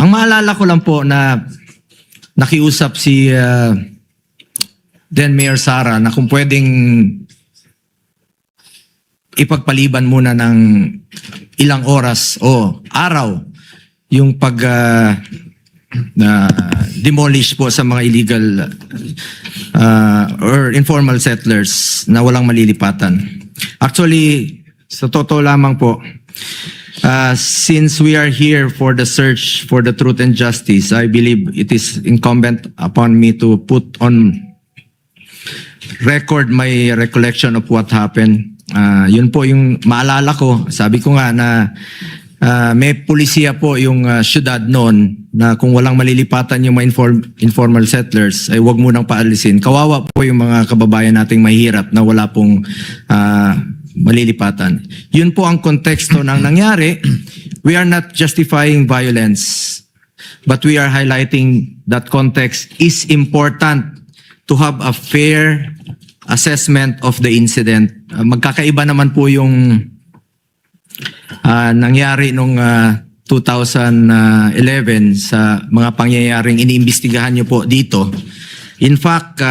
Ang maalala ko lang po na nakiusap si then Mayor Sara na kung pwedeng ipagpaliban muna ng ilang oras o araw yung pag demolish po sa mga illegal or informal settlers na walang malilipatan. Actually, sa totoo lamang po, since we are here for the search for the truth and justice, I believe it is incumbent upon me to put on record my recollection of what happened. Yun po yung maalala ko. Sabi ko nga na may pulisiya po yung syudad noon na kung walang malilipatan yung mga informal settlers ay wag munang paalisin. Kawawa po yung mga kababayan nating mahirap na wala pong malilipatan. Yun po ang konteksto ng nangyari. We are not justifying violence, but we are highlighting that context is important to have a fair assessment of the incident. Magkakaiba naman po yung nangyari nung 2011 sa mga pangyayaring iniimbestigahan nyo po dito. In fact,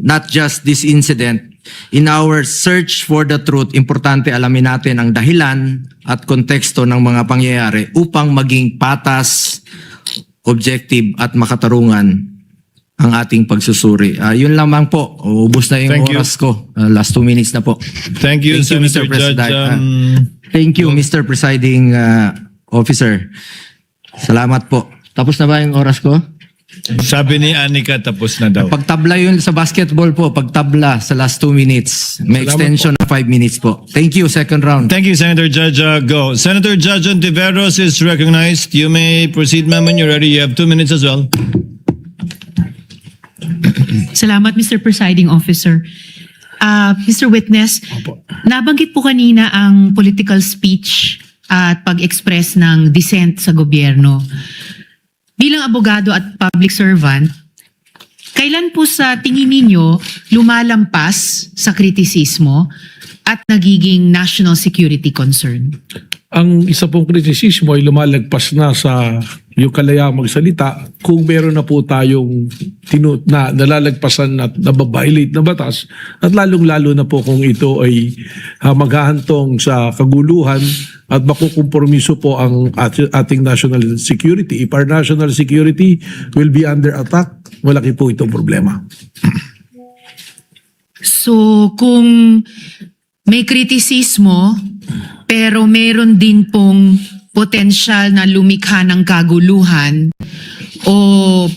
not just this incident, in our search for the truth, importante alamin natin ang dahilan at konteksto ng mga pangyayari upang maging patas, objective at makatarungan ang ating pagsusuri. Yun lamang po. Ubus na yung oras ko. Last 2 minutes na po. Thank you, Senator Mr. President. Judge. Thank you, Mr. Presiding Officer. Salamat po. Tapos na ba yung oras ko? Sabi ni Anika, tapos na daw. Pagtabla yun sa basketball po, pagtabla sa last 2 minutes. May extension na 5 minutes po. Thank you, second round. Thank you, Senator Judge. Go. Senator Judge Ontiveros is recognized. You may proceed, ma'am, when you're ready. You have 2 minutes as well. Salamat, Mr. Presiding Officer. Mr. Witness, nabanggit po kanina ang political speech at pag-express ng dissent sa gobyerno. Bilang abogado at public servant, kailan po sa tingin ninyo lumalampas sa kritisismo at nagiging national security concern? Ang isa pong kritisismo ay lumalagpas na sa yung kalayaang magsalita kung meron na po tayong nalalagpasan at nababiolate na batas at lalong-lalo na po kung ito ay maghahantong sa kaguluhan at makukompromiso po ang ating national security. If our national security will be under attack, malaki po itong problema. So kung may kritisismo pero meron din pong potensyal na lumikha ng kaguluhan o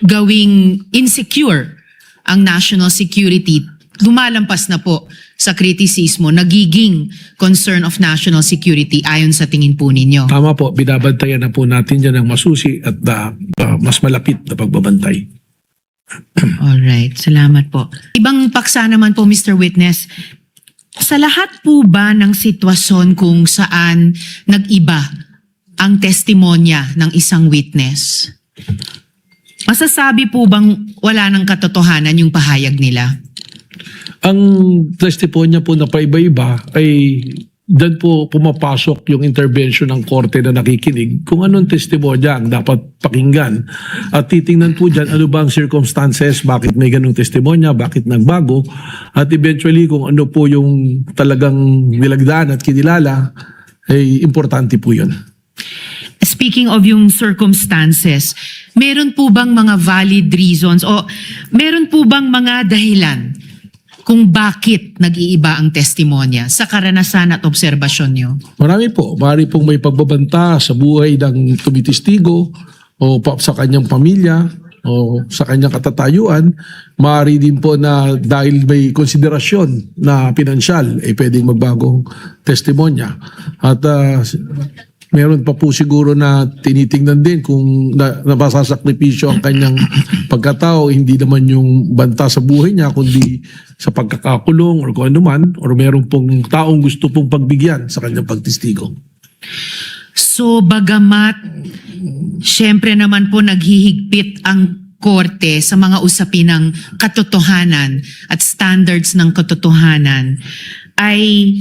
gawing insecure ang national security, lumalampas na po sa kritisismo, nagiging concern of national security ayon sa tingin po ninyo. Tama po, binabantayan na po natin dyan ng masusi at mas malapit na pagbabantay. Alright, salamat po. Ibang paksa naman po, Mr. Witness, sa lahat po ba ng sitwasyon kung saan nag-iba ang testimonya ng isang witness, masasabi po bang wala ng katotohanan yung pahayag nila? Ang testimonya po na paiba-iba ay dyan po pumapasok yung intervention ng korte na nakikinig kung anong testimonya ang dapat pakinggan. At titingnan po dyan ano ba ang circumstances, bakit may ganung testimonya, bakit nagbago, at eventually kung ano po yung talagang nilagdaan at kinilala, ay importante po yun. Speaking of yung circumstances, meron po bang mga valid reasons o meron po bang mga dahilan kung bakit nag-iiba ang testimonya sa karanasan at obserbasyon nyo? Marami po. Marami pong may pagbabanta sa buhay ng tumitistigo o sa kanyang pamilya o sa kanyang katatayuan. Maaari din po na dahil may konsiderasyon na pinansyal, ay pwedeng magbagong testimonya. At meron pa po siguro na tinitingnan din kung napasasakripisyo ang kanyang pagkatao, hindi naman yung banta sa buhay niya, kundi sa pagkakakulong or kung ano man, or meron pong taong gusto pong pagbigyan sa kanyang pagtistigo. So bagamat syempre naman po naghihigpit ang korte sa mga usapin ng katotohanan at standards ng katotohanan, ay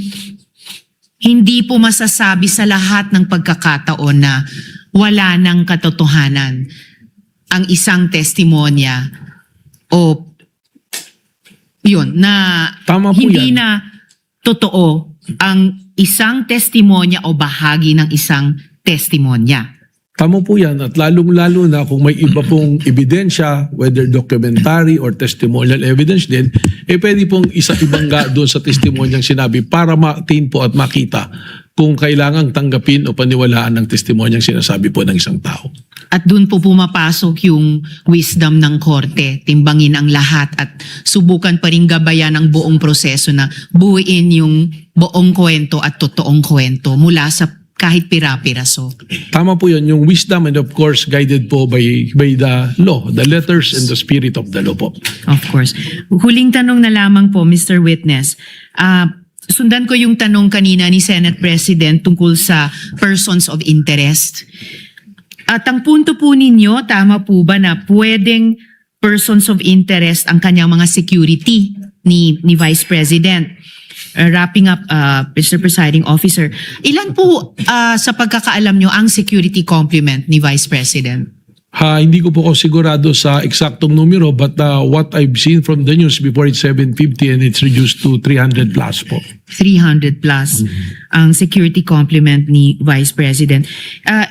hindi po masasabi sa lahat ng pagkakataon na wala ng katotohanan ang isang testimonya o yun, na Tama po hindi yan. na totoo ang isang testimonya o bahagi ng isang testimonya. Tama po yan at lalong-lalo na kung may iba pong ebidensya, whether documentary or testimonial evidence din, pwede pong ibangga doon sa testimonyang sinabi para ma-attain po at makita kung kailangang tanggapin o paniwalaan ng testimonyang sinasabi po ng isang tao. At doon po pumapasok yung wisdom ng korte, timbangin ang lahat at subukan pa rin gabayan ang buong proseso na buuin yung buong kwento at totoong kwento mula sa kahit pira-piraso. Tama po yun, yung wisdom and of course guided po by the law, the letters and the spirit of the law po. Of course. Huling tanong na lamang po, Mr. Witness. Sundan ko yung tanong kanina ni Senate President tungkol sa persons of interest. At ang punto po ninyo, tama po ba na pwedeng persons of interest ang kanyang mga security ni Vice President? Wrapping up, Mr. Presiding Officer, ilan po sa pagkakaalam nyo ang security complement ni Vice President? Hindi ko po ako sigurado sa eksaktong numero but what I've seen from the news before it's 750 and it's reduced to 300 plus po. 300 plus ang security complement ni Vice President.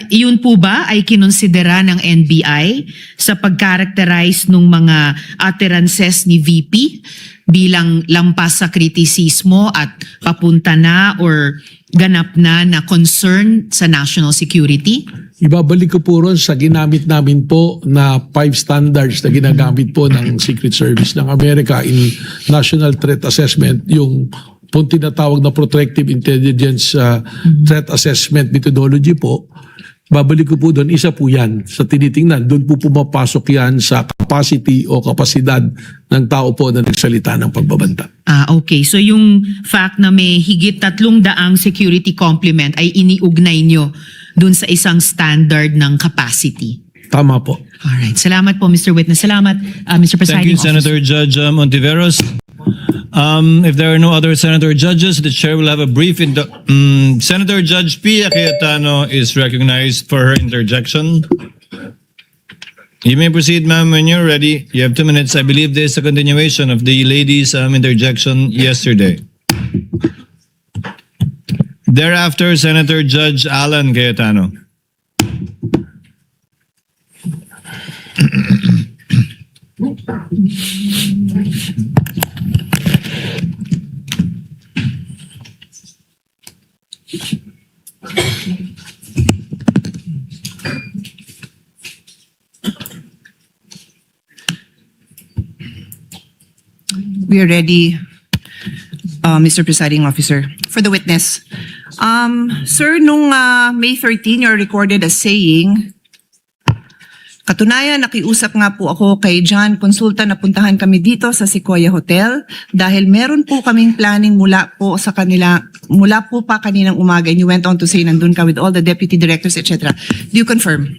Yun po ba ay kinonsidera ng NBI sa pag-characterize ng mga utterances ni VP bilang lampas sa kritisismo at papunta na or ganap na concern sa national security? Ibabalik ko po ron sa ginamit namin po na 5 standards na ginagamit po ng Secret Service ng Amerika in National Threat Assessment, yung po tinatawag na Protective Intelligence Threat Assessment Methodology po. Babalik ko po doon, isa po yan sa tinitingnan. Doon po pumapasok yan sa capacity o kapasidad ng tao po na nagsalita ng pagbabanta. Okay. So yung fact na may higit 300 security complement ay iniugnay nyo dun sa isang standard ng capacity. Tama po. Alright. Salamat po, Mr. Witness. Salamat, Mr. Thank Presiding you, Senator Judge Ontiveros. If there are no other senator judges, the chair will have a brief. Senator Judge Pia Cayetano is recognized for her interjection. You may proceed, ma'am, when you're ready. You have 2 minutes. I believe this is a continuation of the lady's interjection yesterday. Thereafter, Senator Judge Alan Cayetano. We are ready, Mr. Presiding Officer. For the witness. Sir, nung May 13, you're recorded as saying, katunayan, nakiusap nga po ako kay John Consulta na puntahan kami dito sa Sequoia Hotel dahil meron po kaming planning mula po pa kaninang umaga, and you went on to say nandun ka with all the deputy directors, etc. Do you confirm?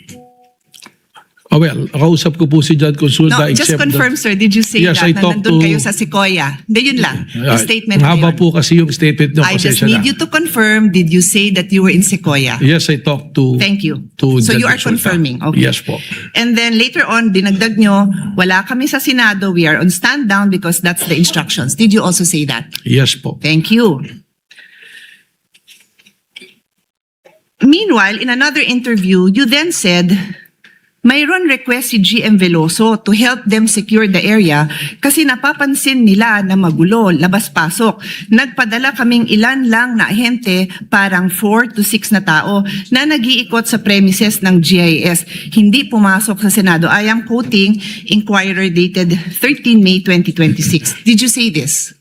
Well, kausap ko po si John Consulta. No, just except confirm, that- sir. Did you say Yes, I that na talked nandun to- kayo sa Sequoia? Hindi, yun lang. Yung statement na Haba yun. po kasi yung statement nyo. I just pasensya need na. you to confirm, did you say that you were in Sequoia? Yes, I talked to... Thank you. to So John you are Consulta. confirming. Okay. Yes po. And then later on, dinagdag nyo, wala kami sa Senado, we are on stand down because that's the instructions. Did you also say that? Yes po. Thank you. Meanwhile, in another interview, you then said, mayroon request si GM Veloso to help them secure the area kasi napapansin nila na magulo, labas-pasok. Nagpadala kaming ilan lang na ahente, parang 4 to 6 na tao na nag-iikot sa premises ng GIS. Hindi pumasok sa Senado. I am quoting Inquirer dated 13 May 2026. Did you say this?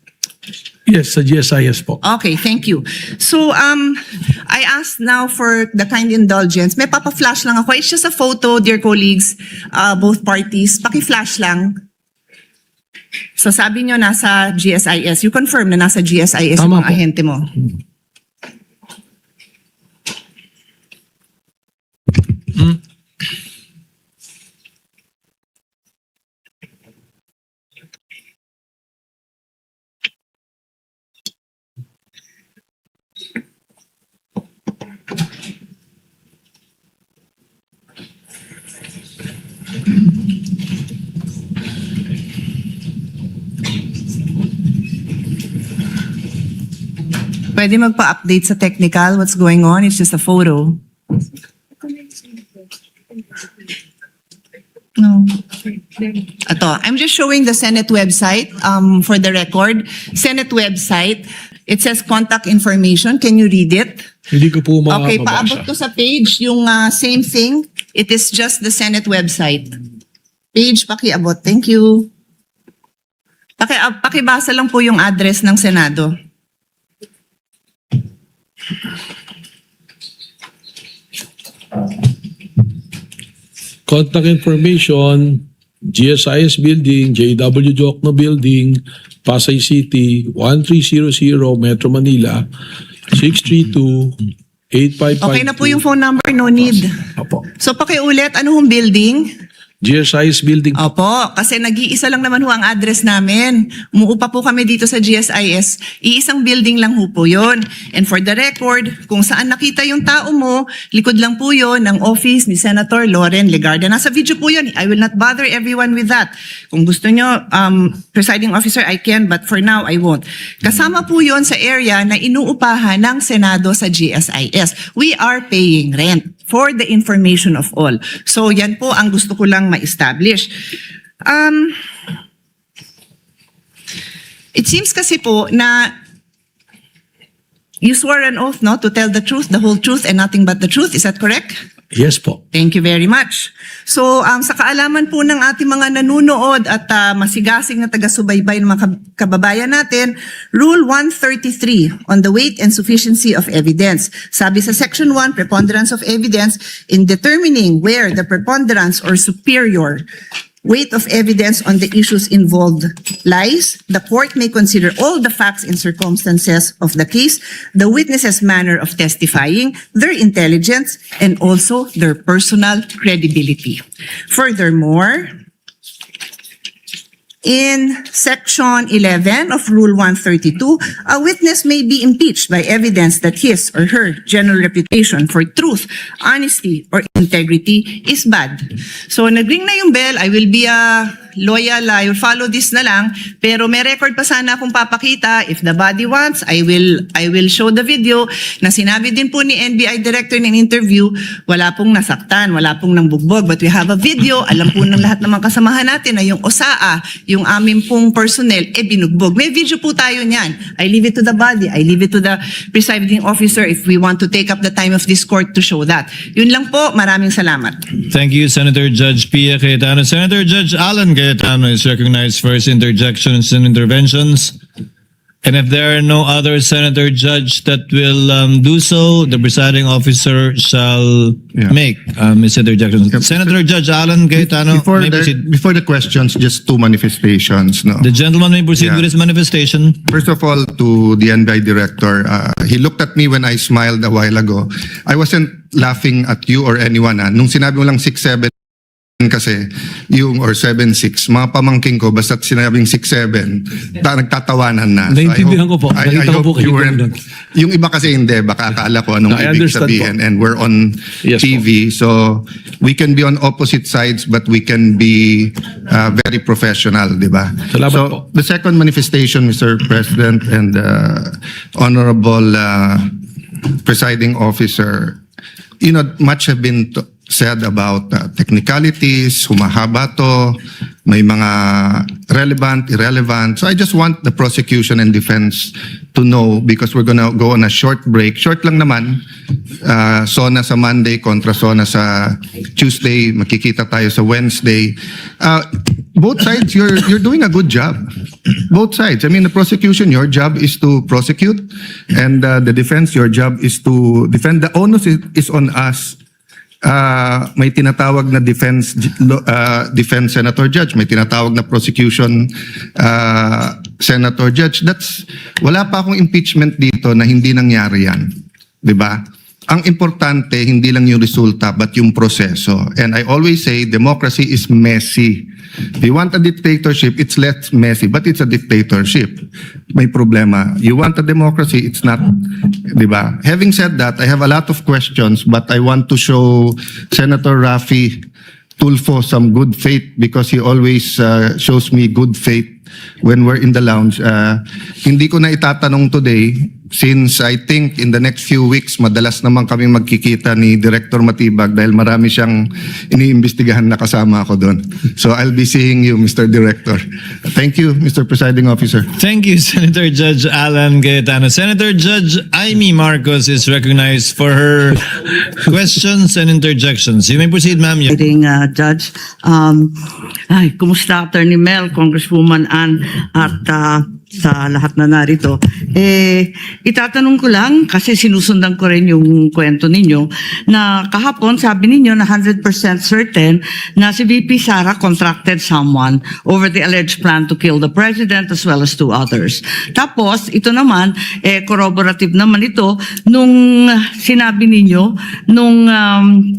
Yes, sa GSIS po. Okay, thank you. So, I asked now for the kind indulgence. May papa-flash lang ako. It's just a photo, dear colleagues, both parties. Paki-flash lang. So, sabi nyo nasa GSIS. You confirm na nasa GSIS yung Tama mga po. ahente mo. Pwede magpa-update sa technical what's going on. It's just a photo. No. Ito, I'm just showing the Senate website for the record. Senate website, it says contact information. Can you read it? Hindi ko po Okay, mabasa. paabot ko sa page yung same thing. It is just the Senate website. Page, pakiabot. Thank you. Pakibasa lang po yung address ng Senado. Contact information, GSIS Building, JW Jokno Building, Pasay City, 1300 Metro Manila, 632-8552. Okay na po yung phone number, no need. Opo. So pakiulit, ano hong building? GSIS Building. Opo, kasi nag-iisa lang naman ho ang address namin. Umuupa po kami dito sa GSIS. Iisang building lang ho po yun. And for the record, kung saan nakita yung tao mo, likod lang po yun ang office ni Senator Loren Legarda. Nasa video po yun. I will not bother everyone with that. Kung gusto nyo, presiding officer, I can, but for now, I won't. Kasama po yun sa area na inuupahan ng Senado sa GSIS. We are paying rent for the information of all. So yan po ang gusto ko lang ma-establish. It seems kasi po na you swore an oath, no, to tell the truth, the whole truth, and nothing but the truth. Is that correct? Yes po. Thank you very much. So, sa kaalaman po ng ating mga nanunood at masigasig na taga-subaybay ng mga kababayan natin, Rule 133 on the weight and sufficiency of evidence. Sabi sa Section 1, preponderance of evidence, in determining where the preponderance or superior weight of evidence on the issues involved lies, the court may consider all the facts and circumstances of the case, the witness's manner of testifying, their intelligence, and also their personal credibility. Furthermore, in Section 11 of Rule 132, a witness may be impeached by evidence that his or her general reputation for truth, honesty, or integrity is bad. So, nag-ring na yung bell. I will be loyal. I will follow this na lang. Pero may record pa sana akong papakita. If the body wants, I will show the video na sinabi din po ni NBI Director ng interview, wala pong nasaktan, wala pong nangbugbog. But we have a video. Alam po ng lahat ng mga kasamahan natin na yung OSAA, yung aming pong personnel, binugbog. May video po tayo niyan. I leave it to the body. I leave it to the presiding officer if we want to take up the time of this court to show that. Yun lang po. Maraming salamat. Thank you, Senator Judge Pia Cayetano. Senator Judge Alan Cayetano is recognized for his interjections and interventions. And if there are no other Senator Judge that will do so, the presiding officer shall make his interjections. Senator Judge Alan Cayetano, may proceed. Before the questions, just two manifestations. No? The gentleman may proceed with his manifestation. First of all, to the NBI director, he looked at me when I smiled a while ago. I wasn't laughing at you or anyone. Nung sinabi mo lang 6'7", kasi yung or 7'6", mga pamangking ko basta't sinabing 6'7", nagtatawanan na. Naintindihan ko po. I Nakita ko po hope you kayo weren't, doon. yung iba kasi hindi, baka akala ko anong I ibig understand sabihin. po. And we're on Yes po. TV, so we can be on opposite sides but we can be very professional, di ba? Salamat So po. the second manifestation, Mr. President and Honorable Presiding Officer, you know, much have been said about technicalities, humahaba to, may mga relevant, irrelevant. So I just want the prosecution and defense to know because we're gonna go on a short break. Short lang naman, SONA sa Monday kontra SONA sa Tuesday, makikita tayo sa Wednesday. Both sides, you're doing a good job. Both sides. I mean, the prosecution, your job is to prosecute, and the defense, your job is to defend. The onus is on us. May tinatawag na defense senator judge, may tinatawag na prosecution senator judge. Wala pa akong impeachment dito na hindi nangyari yan. 'Di ba? Ang importante hindi lang yung resulta but yung proseso. And I always say democracy is messy. If you want a dictatorship, it's less messy, but it's a dictatorship. May problema. You want a democracy, it's not, di ba? Having said that, I have a lot of questions, but I want to show Senator Raffy Tulfo some good faith because he always shows me good faith when we're in the lounge. Hindi ko na itatanong today, since I think in the next few weeks, madalas naman kami magkikita ni Director Matibag dahil marami siyang iniimbestigahan na kasama ako doon. So I'll be seeing you, Mr. Director. Thank you, Mr. Presiding Officer. Thank you, Senator Judge Alan Cayetano. Senator Judge Amy Marcos is recognized for her questions and interjections. You may proceed, ma'am. Judge. Kumusta Attorney Mel, Congresswoman Ann, at sa lahat na narito. Itatanong ko lang, kasi sinusundan ko rin yung kwento ninyo, na kahapon sabi ninyo na 100% certain na si VP Sara contracted someone over the alleged plan to kill the president as well as 2 others. Tapos, ito naman, corroborative naman ito, nung sinabi ninyo, nung 29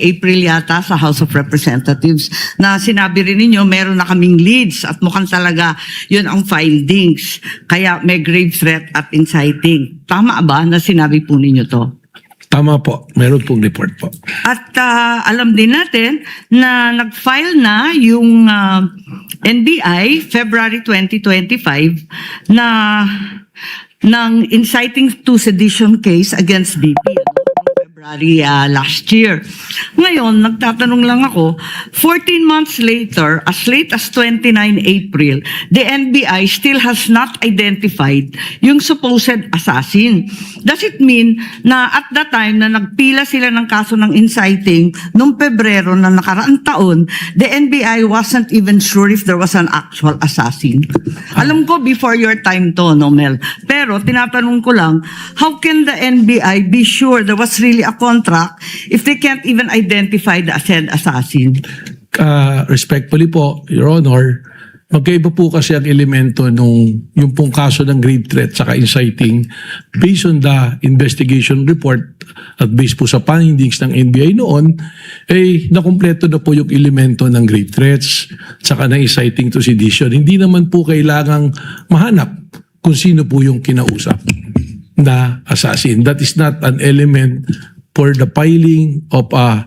April yata sa House of Representatives, na sinabi rin ninyo, meron na kaming leads at mukhang talaga yun ang findings. Kaya may grave threat at inciting. Tama ba na sinabi po ninyo to? Tama po, meron pong report po. At alam din natin na nag-file na yung NBI February 2025 na ng inciting to sedition case against BP. February last year. Ngayon, nagtatanong lang ako, 14 months later, as late as 29 April, the NBI still has not identified yung supposed assassin. Does it mean na at that time na nagpila sila ng kaso ng inciting noong Pebrero na nakaraang taon, the NBI wasn't even sure if there was an actual assassin? Alam ko before your time to, no, Mel? Pero tinatanong ko lang, how can the NBI be sure there was really a contract if they can't even identify the said assassin? Respectfully po, Your Honor, magkaiba po kasi ang elemento nung yung pong kaso ng grave threat saka inciting based on the investigation report at based po sa findings ng NBI noon, nakumpleto na po yung elemento ng grave threats saka ng inciting to sedition. Hindi naman po kailangang mahanap kung sino po yung kinausap na assassin. That is not an element for the filing of a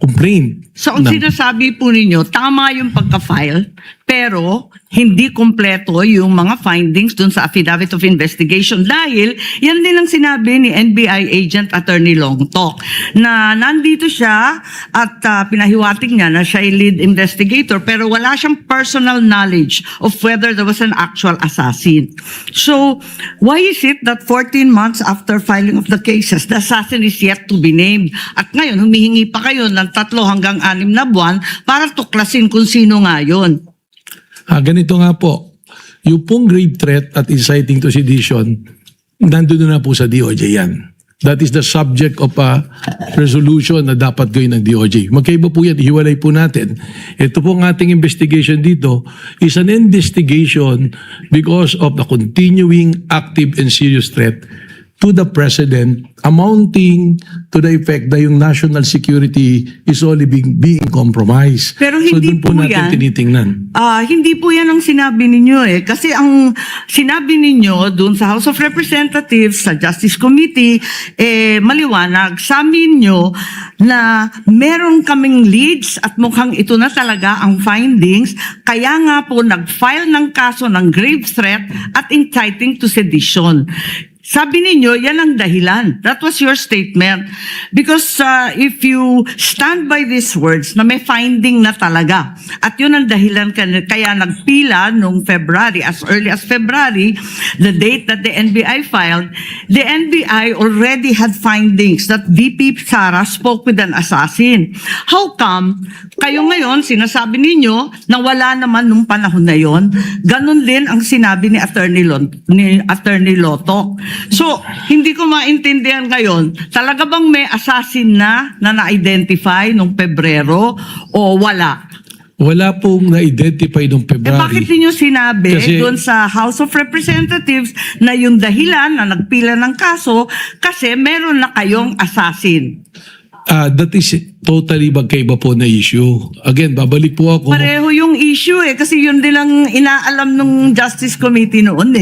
complaint. So, ang sinasabi po ninyo, tama yung pagka-file, pero hindi kompleto yung mga findings dun sa affidavit of investigation dahil yan din ang sinabi ni NBI agent Attorney Longtok na nandito siya at pinahiwatig niya na siya ay lead investigator pero wala siyang personal knowledge of whether there was an actual assassin. So, why is it that 14 months after filing of the cases, the assassin is yet to be named? At ngayon, humihingi pa kayo ng 3 hanggang 6 na buwan para tuklasin kung sino nga yun. Ganito nga po, yung pong grave threat at inciting to sedition, nandun na po sa DOJ yan. That is the subject of a resolution na dapat gawin ng DOJ. Magkaiba po yan, ihiwalay po natin. Ito po ang ating investigation dito is an investigation because of the continuing active and serious threat to the President amounting to the effect na yung national security is only being compromised. Pero hindi dun po natin yan. tinitingnan. Hindi po yan ang sinabi ninyo Kasi ang sinabi ninyo doon sa House of Representatives, sa Justice Committee, maliwanag. Sa amin nyo na meron kaming leads at mukhang ito na talaga ang findings. Kaya nga po nag-file ng kaso ng grave threat at inciting to sedition. Sabi ninyo, yan ang dahilan. That was your statement. Because if you stand by these words na may finding na talaga, at yun ang dahilan kaya nagpila noong February, as early as February, the date that the NBI filed, the NBI already had findings that VP Sara spoke with an assassin. How come kayo ngayon, sinasabi ninyo na wala naman nung panahon na yon? Ganon din ang sinabi ni Attorney Lotok. So, hindi ko maintindihan ngayon, talaga bang may assassin na na-identify nung Pebrero o wala? Wala pong na-identify noong February. Bakit niyo sinabi Kasi- doon sa House of Representatives na yung dahilan na nagpila ng kaso kasi meron na kayong assassin? That is totally magkaiba po na issue. Again, babalik po ako. Pareho yung issue kasi yun din ang inaalam ng Justice Committee noon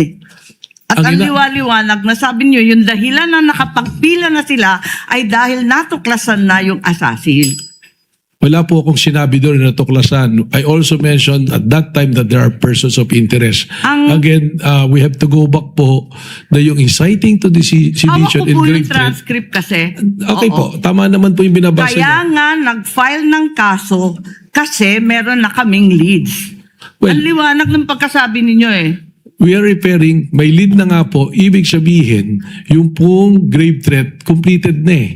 At ang liwaliwanag na sabi niyo, yung dahilan na nakapagpila na sila ay dahil natuklasan na yung assassin. Wala po akong sinabi doon na natuklasan. I also mentioned at that time that there are persons of interest. Again, we have to go back po na yung inciting to the Hawak sedition ko and po yung grave threat. transcript kasi. Okay Oo. po, tama naman po yung binabasa Kaya niyo. nga nag-file ng kaso kasi meron na kaming leads. Well, Ang liwanag ng pagkasabi ninyo eh. we are referring, may lead na nga po, ibig sabihin, yung pong grave threat, completed na eh.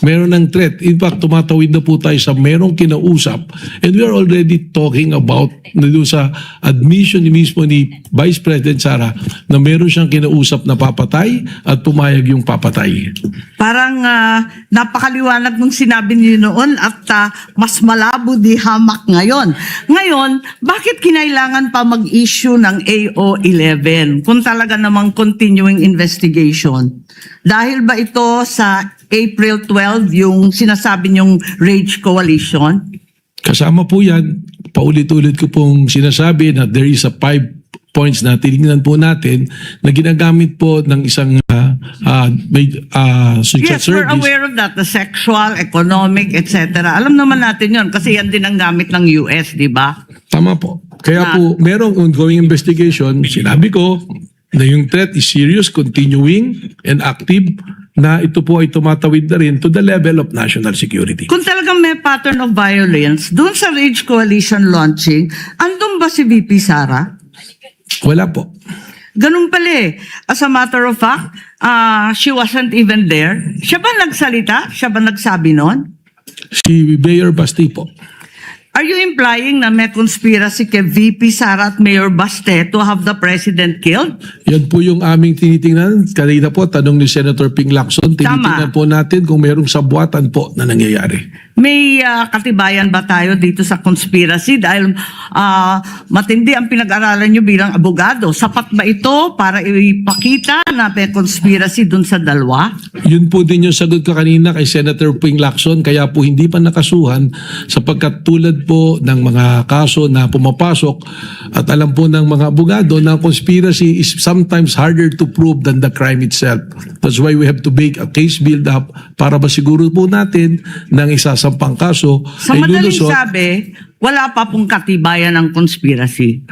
Meron ng threat. In fact, tumatawid na po tayo sa merong kinausap. And we are already talking about na doon sa admission ni mismo ni Vice President Sara na meron siyang kinausap na papatay at pumayag yung papatay. Parang napakaliwanag nung sinabi niyo noon at mas malabo di hamak ngayon. Ngayon, bakit kinailangan pa mag-issue ng AO11 kung talaga namang continuing investigation? Dahil ba ito sa April 12 yung sinasabi niyong Rage Coalition? Kasama po yan, paulit-ulit ko pong sinasabi na there is a 5 points na tinignan po natin na ginagamit po ng isang secret Yes, we're service. aware of that. The sexual, economic, etc. Alam naman natin yon kasi yan din ang gamit ng US, di ba? Tama po. Kaya po, merong ongoing investigation. Sinabi ko na yung threat is serious, continuing, and active, na ito po ay tumatawid na rin to the level of national security. Kung talagang may pattern of violence, doon sa Rage Coalition launching, andun ba si VP Sara? Wala po. Ganun pala eh. As a matter of fact, she wasn't even there. Siya ba nagsalita? Siya ba nagsabi nun? Si Mayor Basti po. Are you implying na may conspiracy kay VP Sara at Mayor Baste to have the president killed? Yan po yung aming tinitingnan. Kanina po, tanong ni Senator Ping Lacson, tinitingnan po natin kung merong sabuatan po na nangyayari. May katibayan ba tayo dito sa conspiracy? Dahil matindi ang pinag-aralan nyo bilang abogado. Sapat ba ito para ipakita na may conspiracy dun sa dalawa? Yun po din yung sagot ko kanina kay Senator Ping Lacson, kaya po hindi pa nakasuhan sapagkat tulad po ng mga kaso na pumapasok at alam po ng mga abogado na conspiracy is sometimes harder to prove than the crime itself. That's why we have to make a case build up para masiguro po natin ng isasampang kaso Sa ay madaling lulusot. sabi, wala pa pong katibayan ng conspiracy.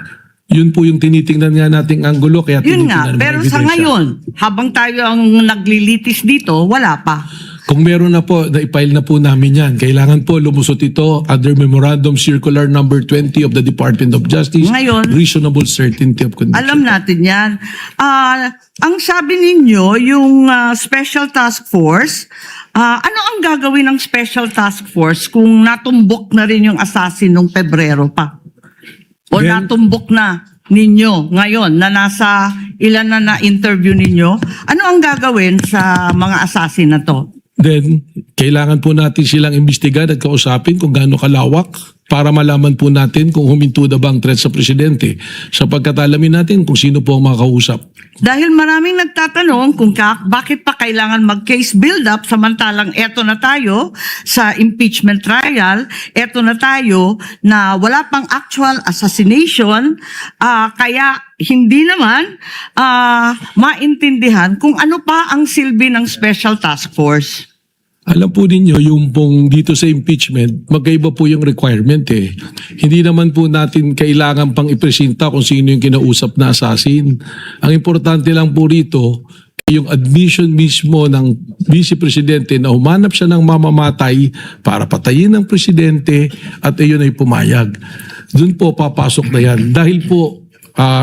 Yun po yung tinitingnan nga nating anggulo kaya Yun tinitingnan nga, ng pero mga sa ebidensya. ngayon, habang tayo ang naglilitis dito, wala pa. Kung meron na po, na-file na po namin yan. Kailangan po lumusot ito under Memorandum Circular number 20 of the Department of Justice. Ngayon, reasonable certainty of conviction. alam natin yan. Ang sabi ninyo, yung Special Task Force, ano ang gagawin ng Special Task Force kung natumbok na rin yung assassin nung Pebrero pa? O Then- natumbok na ninyo ngayon na nasa ilan na interview ninyo? Ano ang gagawin sa mga assassin na to? Then, kailangan po natin silang imbestigahan at kausapin kung gaano kalawak para malaman po natin kung huminto na ba ang threat sa presidente. Sapagkat alamin natin kung sino po ang makakausap. Dahil maraming nagtatanong kung bakit pa kailangan mag-case build-up samantalang eto na tayo sa impeachment trial, eto na tayo na wala pang actual assassination, kaya hindi naman maintindihan kung ano pa ang silbi ng Special Task Force. Alam po ninyo, yung pong dito sa impeachment, magkaiba po yung requirement eh. Hindi naman po natin kailangan pang ipresenta kung sino yung kinausap na assassin. Ang importante lang po rito, yung admission mismo ng Vice Presidente na humanap siya ng mamamatay para patayin ng Presidente at iyon ay pumayag. Doon po papasok na yan. Dahil po,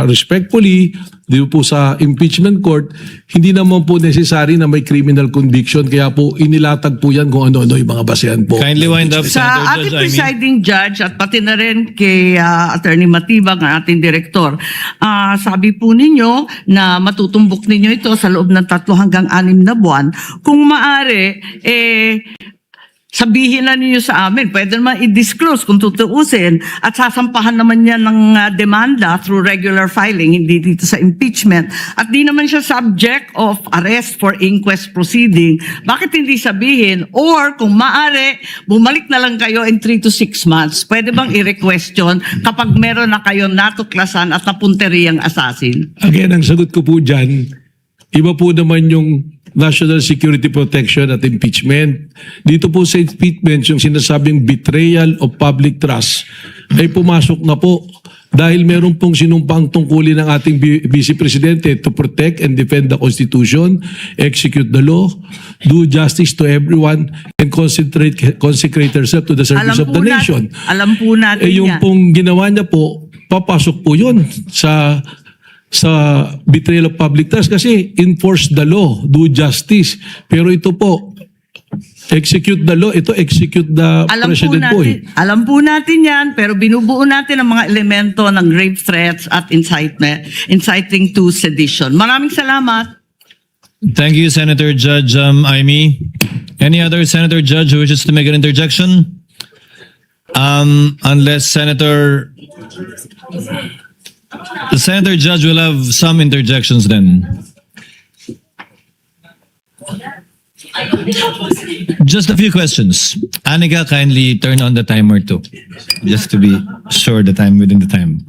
respectfully, di po sa impeachment court, hindi naman po necessary na may criminal conviction. Kaya po inilatag po yan kung ano-ano yung mga basehan po. Kindly wind up, Sa Senator ating Judge. presiding judge at pati na rin kay Attorney Matibag, ang ating direktor, sabi po ninyo na matutumbok ninyo ito sa loob ng 3 hanggang 6 na buwan. Kung maaari, sabihin na ninyo sa amin, pwede naman i-disclose kung tutuusin at sasampahan naman yan ng demanda through regular filing, hindi dito sa impeachment. At di naman siya subject of arrest for inquest proceeding. Bakit hindi sabihin? Or kung maaari, bumalik na lang kayo in 3 to 6 months. Pwede bang i-requestion kapag meron na kayo natuklasan at napunteriyang assassin? Again, ang sagot ko po dyan, iba po naman yung national security protection at impeachment. Dito po sa impeachment, yung sinasabing betrayal of public trust ay pumasok na po dahil meron pong sinumpang tungkulin ng ating Vice Presidente to protect and defend the Constitution, execute the law, do justice to everyone, and consecrate herself to the service of the nation. Alam po natin Yung yan. pong ginawa niya po, papasok po yun sa betrayal of public trust kasi enforce the law, do justice. Pero ito po, execute the law, ito execute the president po eh. Alam po natin yan, pero binubuo natin ang mga elemento ng grave threats at inciting to sedition. Maraming salamat. Thank you, Senator Judge Aimee. Any other Senator Judge who wishes to make an interjection? Unless the Senator Judge will have some interjections then. Just a few questions. Anika, kindly turn on the timer too, just to be sure the time within the time.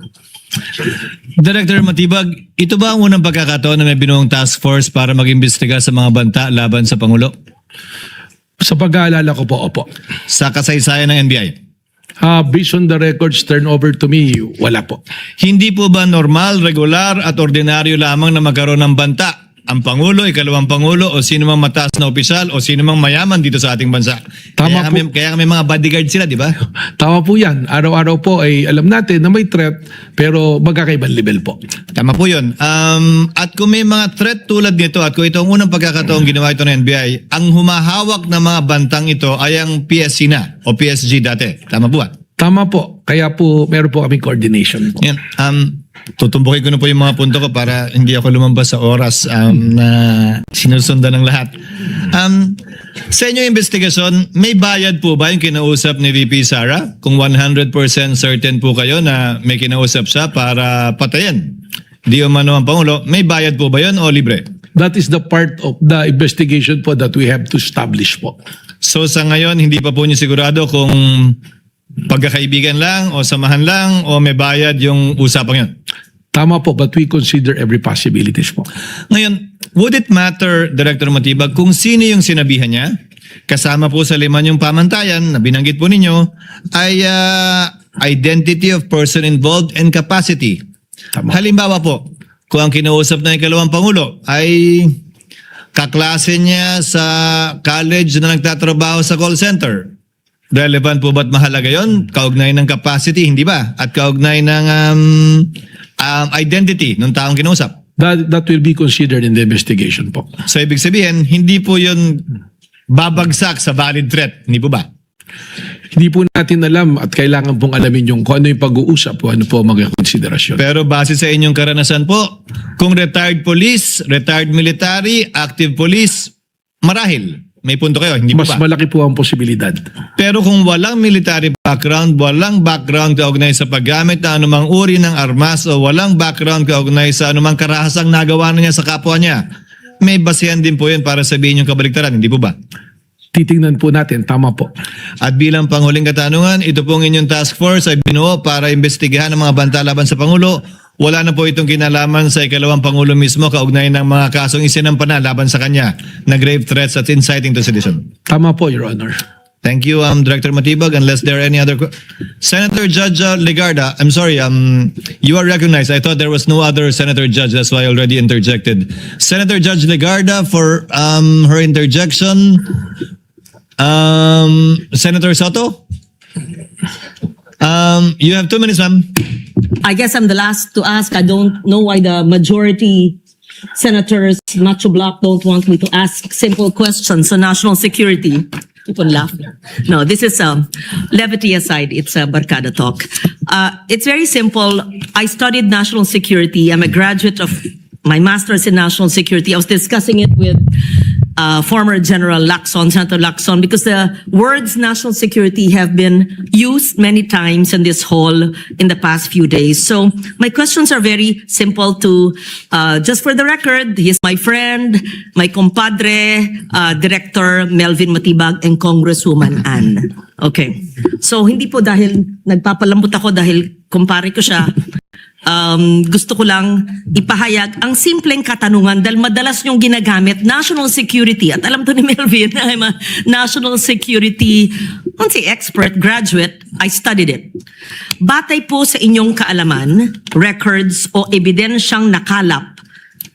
Director Matibag, ito ba ang unang pagkakataon na may binuong task force para mag-imbestiga sa mga banta laban sa Pangulo? Sa pag-aalala ko po, opo. Sa kasaysayan ng NBI? Based on the records turned over to me, wala po. Hindi po ba normal, regular at ordinaryo lamang na magkaroon ng banta ang Pangulo, ikalawang Pangulo o sino mang mataas na opisyal o sino mang mayaman dito sa ating bansa? Tama Kaya may mga bodyguard sila, di ba? Tama po yan. Araw-araw po ay alam natin na may threat pero magkakaibang level po. Tama po yun. At kung may mga threat tulad nito at kung ito ang unang pagkakataong ginawa ito ng NBI, ang humahawak na mga bantang ito ay ang PSC na o PSG dati. Tama po ba? Tama po. Kaya po meron po kaming coordination po. Yan. Tutumbukin ko na po yung mga punto ko para hindi ako lumampas sa oras na sinusundan ng lahat. Sa inyong investigasyon, may bayad po ba yung kinausap ni VP Sara? Kung 100% certain po kayo na may kinausap siya para patayin di umano ang Pangulo, may bayad po ba yun o libre? That is the part of the investigation po that we have to establish po. So sa ngayon, hindi pa po niyo sigurado kung pagkakaibigan lang o samahan lang o may bayad yung usapang yun? Tama po, but we consider every possibilities po. Ngayon, would it matter, Director Matibag, kung sino yung sinabihan niya? Kasama po sa liman yung pamantayan na binanggit po ninyo ay identity of person involved and capacity. Tama. Halimbawa po, kung ang kinausap na ikalawang Pangulo ay kaklase niya sa college na nagtatrabaho sa call center, relevant po ba't mahalaga yon? Kaugnay ng capacity, hindi ba? At kaugnay ng identity ng taong kinausap. That will be considered in the investigation po. So ibig sabihin, hindi po yun babagsak sa valid threat, hindi po ba? Hindi po natin alam at kailangan pong alamin yung kung ano yung pag-uusap o ano po ang mga konsiderasyon. Pero base sa inyong karanasan po, kung retired police, retired military, active police, marahil. May punto kayo, hindi Mas ba? malaki po ang posibilidad. Pero kung walang military background, walang background kaugnay sa paggamit ng anumang uri ng armas o walang background kaugnay sa anumang karahasang nagawa na niya sa kapwa niya, may basehan din po yun para sabihin yung kabaligtaran, hindi po ba? Titingnan po natin, tama po. At bilang panghuling katanungan, ito pong inyong task force ay binuo para imbestigahan ang mga banta laban sa Pangulo. Wala na po itong kinalaman sa ikalawang Pangulo mismo kaugnay ng mga kasong isinampana laban sa kanya na grave threats at inciting to sedition. Tama po, Your Honor. Thank you, Director Matibag. Unless there are any other... Senator Judge Legarda, I'm sorry, you are recognized. I thought there was no other Senator Judge. That's why I already interjected. Senator Judge Legarda for her interjection. Senator Soto? You have 2 minutes, ma'am. I guess I'm the last to ask. I don't know why the majority senators, Macho Block, don't want me to ask simple questions on national security. Keep on laughing. No, this is levity aside. It's a barkada talk. It's very simple. I studied national security. I'm a graduate of my master's in national security. I was discussing it with former General Lacson, Senator Lacson, because the words national security have been used many times in this hall in the past few days. So my questions are very simple to, just for the record, he's my friend, my compadre, Director Melvin Matibag and Congresswoman Ann. Okay. So hindi po dahil nagpapalambot ako dahil kumpare ko siya, gusto ko lang ipahayag ang simpleng katanungan dahil madalas niyong ginagamit national security. At alam to ni Melvin, I'm a national security, expert, graduate, I studied it. Batay po sa inyong kaalaman, records o ebidensyang nakalap,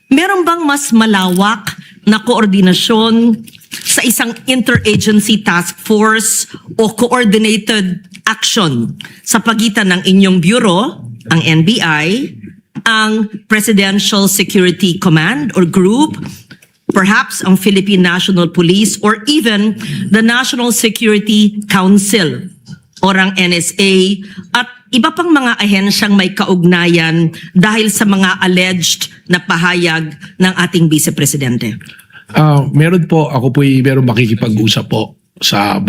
meron bang mas malawak na koordinasyon sa isang interagency task force o coordinated action sa pagitan ng inyong bureau, ang NBI, ang Presidential Security Command or Group, perhaps ang Philippine National Police, or even the National Security Council or ang NSA at iba pang mga ahensyang may kaugnayan dahil sa mga alleged na pahayag ng ating Vice Presidente? Meron po, ako po meron makikipag-usap po sa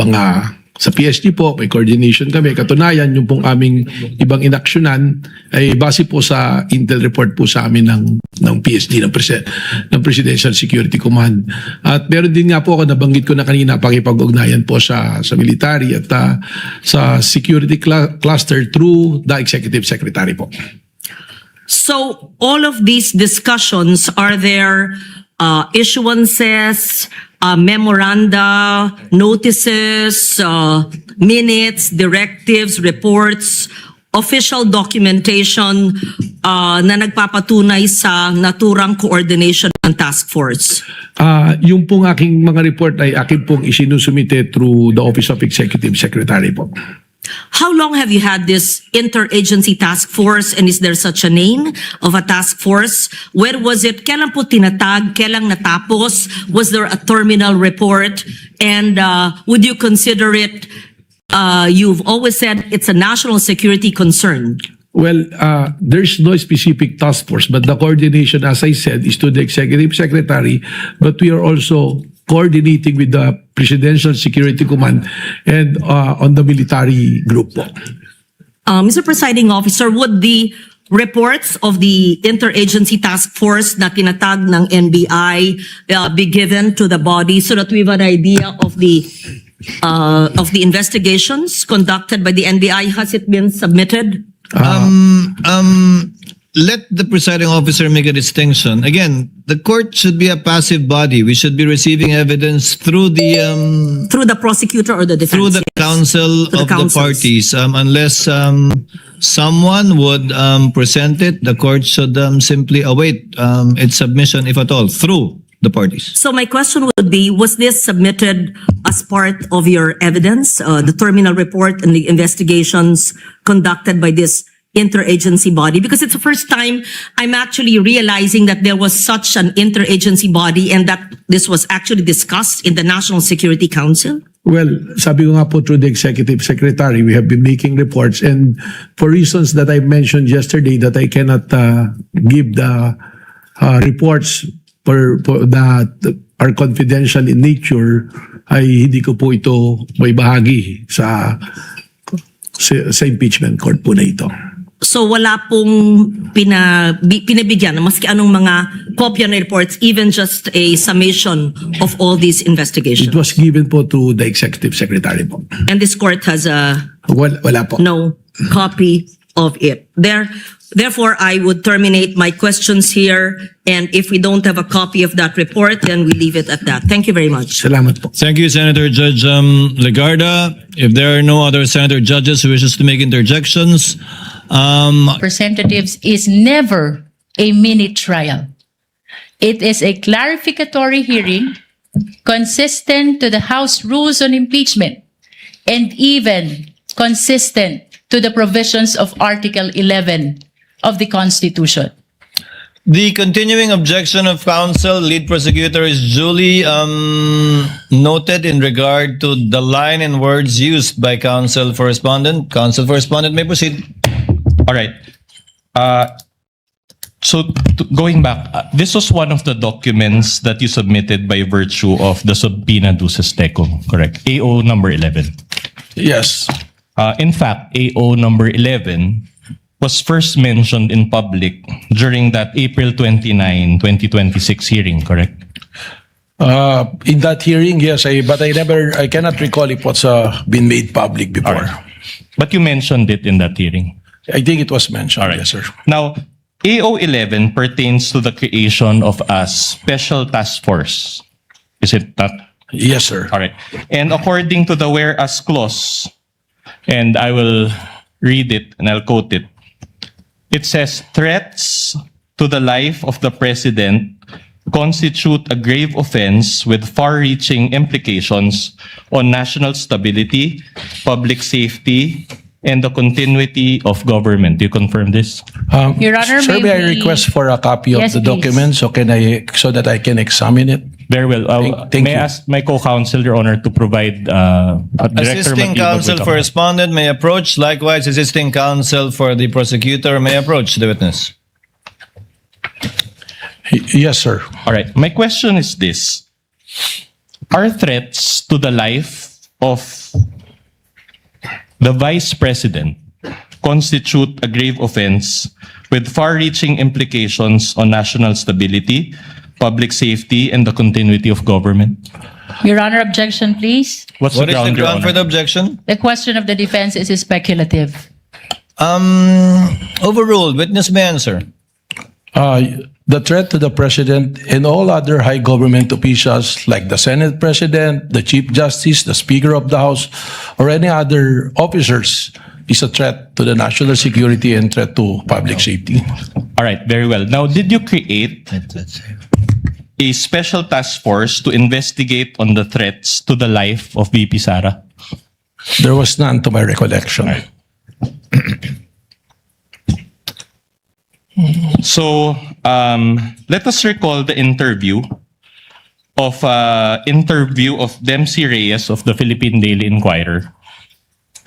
PSG po, may coordination kami. Katunayan, yung pong aming ibang inaksyonan ay base po sa intel report po sa amin ng PSD, ng Presidential Security Command. At meron din nga po ako, nabanggit ko na kanina, pakipag-ugnayan po sa military at sa security cluster through the Executive Secretary po. So all of these discussions, are there issuances, memoranda, notices, minutes, directives, reports, official documentation na nagpapatunay sa naturang coordination ng task force? Yung pong aking mga report ay akin pong isinusumite through the Office of Executive Secretary po. How long have you had this interagency task force, and is there such a name of a task force? Where was it? Kailan po tinatag? Kailan natapos? Was there a terminal report? And would you consider it, you've always said it's a national security concern. Well, there's no specific task force, but the coordination, as I said, is to the Executive Secretary, but we are also coordinating with the Presidential Security Command and on the military group po. Mr. Presiding Officer, would the reports of the interagency task force na tinatag ng NBI be given to the body so that we have an idea of the investigations conducted by the NBI? Has it been submitted? Let the presiding officer make a distinction. Again, the court should be a passive body. We should be receiving evidence through the Prosecutor or the defense? through the Yes. counsel Through the of the counsels. parties. Unless someone would present it, the court should simply await its submission, if at all, through the parties. So my question would be, was this submitted as part of your evidence, the terminal report and the investigations conducted by this interagency body? Because it's the first time I'm actually realizing that there was such an interagency body and that this was actually discussed in the National Security Council. Well, sabi ko nga po through the Executive Secretary, we have been making reports, and for reasons that I mentioned yesterday that I cannot give the reports that are confidential in nature, ay hindi ko po ito may bahagi sa impeachment court po na ito. So wala pong pinabigyan ng maski anong mga kopya ng reports, even just a summation of all these investigations. It was given po to the Executive Secretary po. And this court has Wala po. no copy of it. Therefore, I would terminate my questions here. And if we don't have a copy of that report, then we leave it at that. Thank you very much. Salamat po. Thank you, Senator Judge Legarda. If there are no other senator judges who wishes to make interjections, Representatives is never a mini trial. It is a clarificatory hearing consistent to the House rules on impeachment and even consistent to the provisions of Article 11 of the Constitution. the continuing objection of counsel, lead prosecutor, is duly noted in regard to the line and words used by counsel for respondent. Counsel for respondent may proceed. All right. Going back, this was one of the documents that you submitted by virtue of the subpoena duces tecum, correct? AO number 11. Yes. In fact, AO number 11 was first mentioned in public during that April 29, 2026 hearing, correct? In that hearing, yes, but I cannot recall if what's been made public before. All right. But you mentioned it in that hearing. I think it was mentioned. All right. Yes, sir. Now, AO11 pertains to the creation of a special task force. Is it not? Yes, sir. All right. And according to the whereas clause, and I will read it and I'll quote it. It says, threats to the life of the president constitute a grave offense with far-reaching implications on national stability, public safety, and the continuity of government. Do you confirm this? Your Honor, Sir, may may I we- request for a copy of Yes, the please. document so that I can examine it? Very well. Thank may you. I ask my co-counsel, Your Honor, to provide Director Assisting Matibag counsel with for a- respondent may approach. Likewise, assisting counsel for the prosecutor may approach the witness. Yes, sir. All right. My question is this. Are threats to the life of the Vice President constitute a grave offense with far-reaching implications on national stability, public safety, and the continuity of government? Your Honor, objection, please. What's What the is the ground, Your ground for Honor? the objection? The question of the defense is speculative. Overruled. Witness may answer. The threat to the president and all other high government officials like the Senate President, the Chief Justice, the Speaker of the House, or any other officers is a threat to the national security and threat to public safety. All right. Very well. Now, did you create a special task force to investigate on the threats to the life of VP Sara? There was none to my recollection. So let us recall the interview of Dempsey Reyes of the Philippine Daily Inquirer.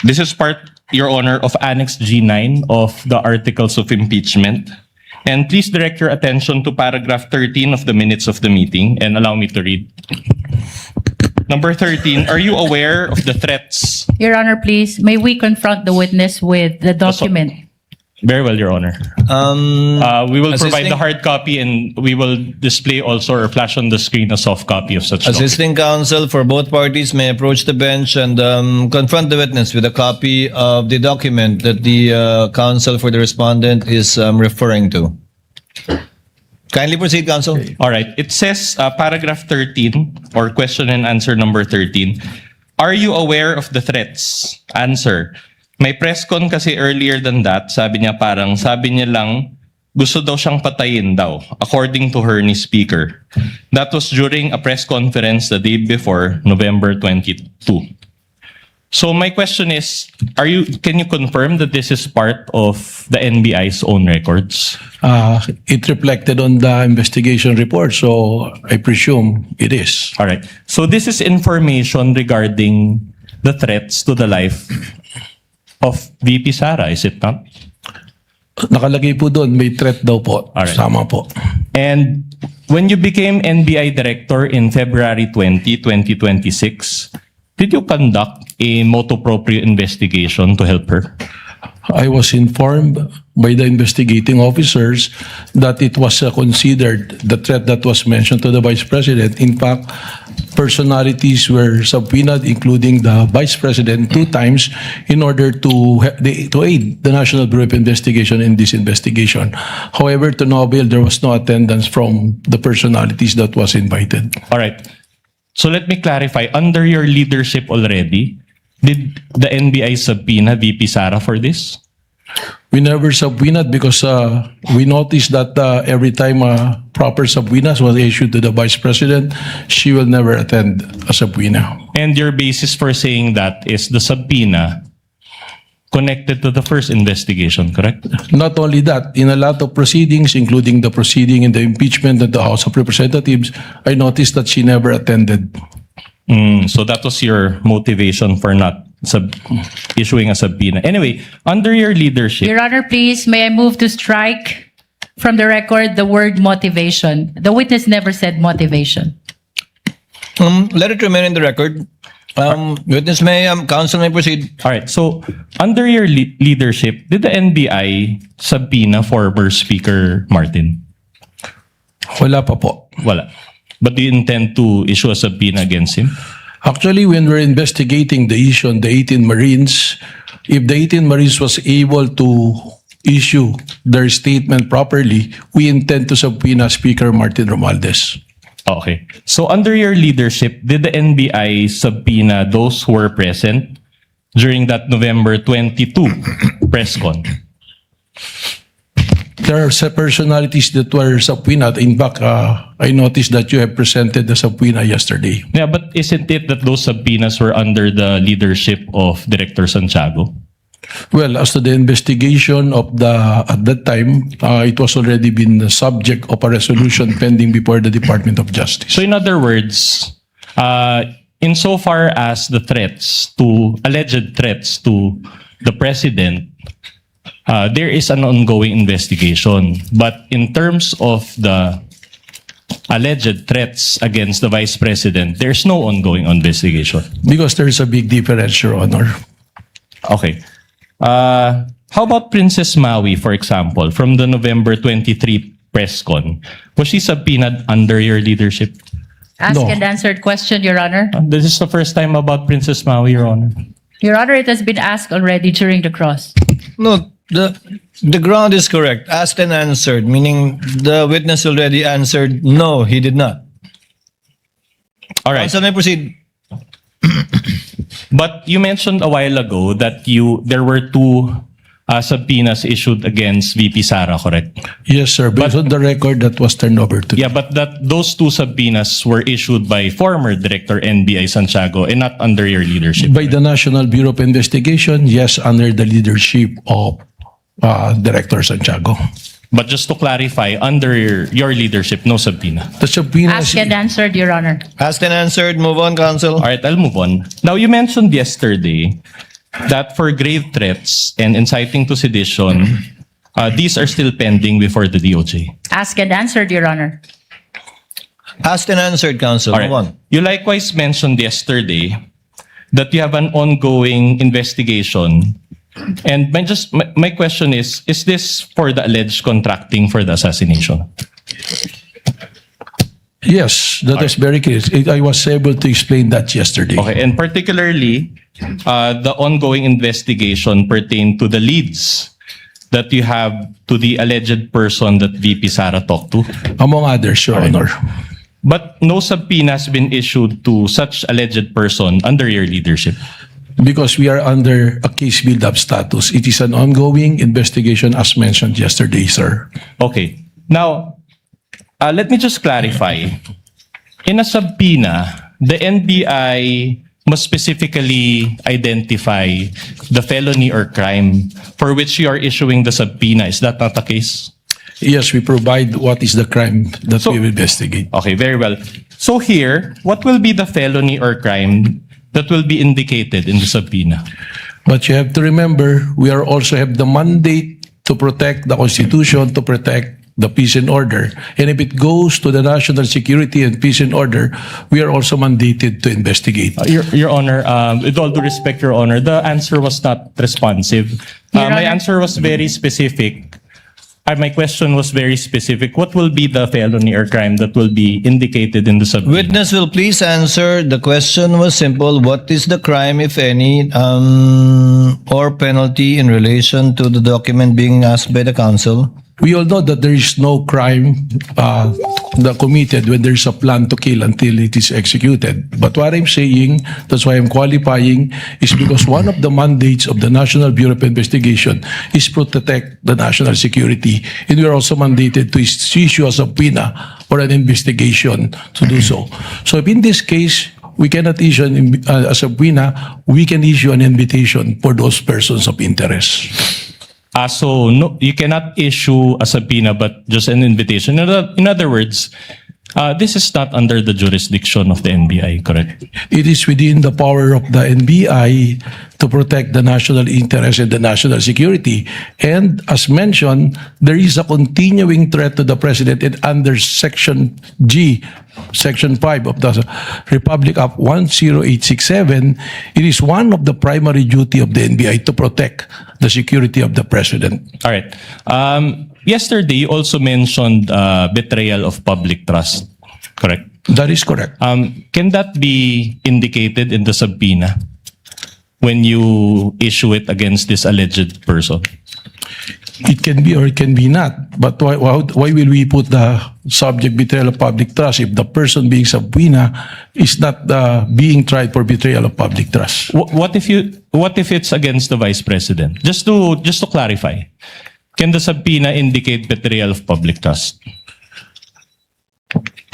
This is part, Your Honor, of Annex G9 of the Articles of Impeachment. And please direct your attention to paragraph 13 of the minutes of the meeting and allow me to read. Number 13, are you aware of the threats? Your Honor, please, may we confront the witness with the document? Very well, Your Honor. We will provide the Assisting- hard copy and we will display also or flash on the screen a soft copy of such document. Assisting counsel for both parties may approach the bench and confront the witness with a copy of the document that the counsel for the respondent is referring to. Kindly proceed, counsel. All right. It says paragraph 13 or question and answer number 13. Are you aware of the threats? Answer. May press con kasi earlier than that. Sabi niya lang gusto daw siyang patayin daw according to her ni speaker. That was during a press conference the day before, November 22. So my question is, can you confirm that this is part of the NBI's own records? It reflected on the investigation report, so I presume it is. All right. So this is information regarding the threats to the life of VP Sara, is it not? Nakalagay po doon, may threat daw po. Alright. Sama po. And when you became NBI director in February 2026, did you conduct a motu proprio investigation to help her? I was informed by the investigating officers that it was considered the threat that was mentioned to the Vice President. In fact, personalities were subpoenaed, including the Vice President, 2 times in order to aid the National Bureau of Investigation in this investigation. However, to no avail, there was no attendance from the personalities that was invited. All right. So let me clarify. Under your leadership already, did the NBI subpoena VP Sara for this? We never subpoenaed because we noticed that every time a proper subpoena was issued to the Vice President, she will never attend a subpoena. And your basis for saying that is the subpoena connected to the first investigation, correct? Not only that, in a lot of proceedings, including the proceeding in the impeachment at the House of Representatives, I noticed that she never attended. So that was your motivation for not issuing a subpoena. Anyway, under your leadership, Your Honor, please, may I move to strike from the record the word motivation? The witness never said motivation. Let it remain in the record. Witness may, counsel may proceed. all right. So under your leadership, did the NBI subpoena former Speaker Martin? Wala pa po. Wala. But do you intend to issue a subpoena against him? Actually, when we're investigating the issue on the 18 Marines, if the 18 Marines was able to issue their statement properly, we intend to subpoena Speaker Martin Romualdez. Okay. So under your leadership, did the NBI subpoena those who were present during that November 22 press con? There are some personalities that were subpoenaed. In fact, I noticed that you have presented the subpoena yesterday. Yeah, but isn't it that those subpoenas were under the leadership of Director Santiago? Well, as to the investigation of at that time, it was already been the subject of a resolution pending before the Department of Justice. So in other words, insofar as the alleged threats to the president, there is an ongoing investigation. But in terms of the alleged threats against the vice president, there's no ongoing investigation. Because there is a big difference, Your Honor. Okay. How about Princess Maui, for example, from the November 23 press con? Was she subpoenaed under your leadership? Ask No. and answered question, Your Honor. This is the first time about Princess Maui, Your Honor. Your Honor, it has been asked already during the cross. No, the ground is correct. Asked and answered, meaning the witness already answered, no, he did not. All right. So may proceed. But you mentioned a while ago that there were two subpoenas issued against VP Sara, correct? Yes, sir. Based on the record that was turned over to Yeah, but those two subpoenas were issued by former Director NBI Santiago and not under your leadership. by the National Bureau of Investigation, yes, under the leadership of Director Santiago. But just to clarify, under your leadership, no subpoena. The subpoena Ask and answered, Your Honor. Asked and answered, move on, counsel. All right, I'll move on. Now, you mentioned yesterday that for grave threats and inciting to sedition, these are still pending before the DOJ. Ask and answered, Your Honor. Asked and answered, counsel. All Move right. on. You likewise mentioned yesterday that you have an ongoing investigation. And my question is this for the alleged contracting for the assassination? Yes, that is very clear. I was able to explain that yesterday. Okay, and particularly, the ongoing investigation pertain to the leads that you have to the alleged person that VP Sara talked to. Among others, Your Honor. But no subpoena has been issued to such alleged person under your leadership. Because we are under a case build-up status. It is an ongoing investigation as mentioned yesterday, sir. Okay. Now, let me just clarify. In a subpoena, the NBI must specifically identify the felony or crime for which you are issuing the subpoena. Is that not the case? Yes, we provide what is the crime that we will investigate. Okay, very well. So here, what will be the felony or crime that will be indicated in the subpoena? But you have to remember, we are also have the mandate to protect the Constitution, to protect the peace and order. And if it goes to the national security and peace and order, we are also mandated to investigate. Your Honor, with all due respect, Your Honor, the answer was not responsive. Your My Honor. answer was very specific. My question was very specific. What will be the felony or crime that will be indicated in the subpoena? Witness will please answer. The question was simple. What is the crime, if any, or penalty in relation to the document being asked by the counsel? We all know that there is no crime that committed when there is a plan to kill until it is executed. But what I'm saying, that's why I'm qualifying, is because one of the mandates of the National Bureau of Investigation is to protect the national security. And we are also mandated to issue a subpoena for an investigation to do so. So if in this case, we cannot issue a subpoena, we can issue an invitation for those persons of interest. So no, you cannot issue a subpoena, but just an invitation. In other words, this is not under the jurisdiction of the NBI, correct? It is within the power of the NBI to protect the national interest and the national security. And as mentioned, there is a continuing threat to the President and under Section G, Section 5 of the Republic Act 10867, it is one of the primary duty of the NBI to protect the security of the President. All right. Yesterday, you also mentioned betrayal of public trust, correct? That is correct. Can that be indicated in the subpoena? when you issue it against this alleged person? It can be or it can be not. But why will we put the subject betrayal of public trust if the person being subpoena is not being tried for betrayal of public trust? What if it's against the vice president? Just to clarify, can the subpoena indicate betrayal of public trust?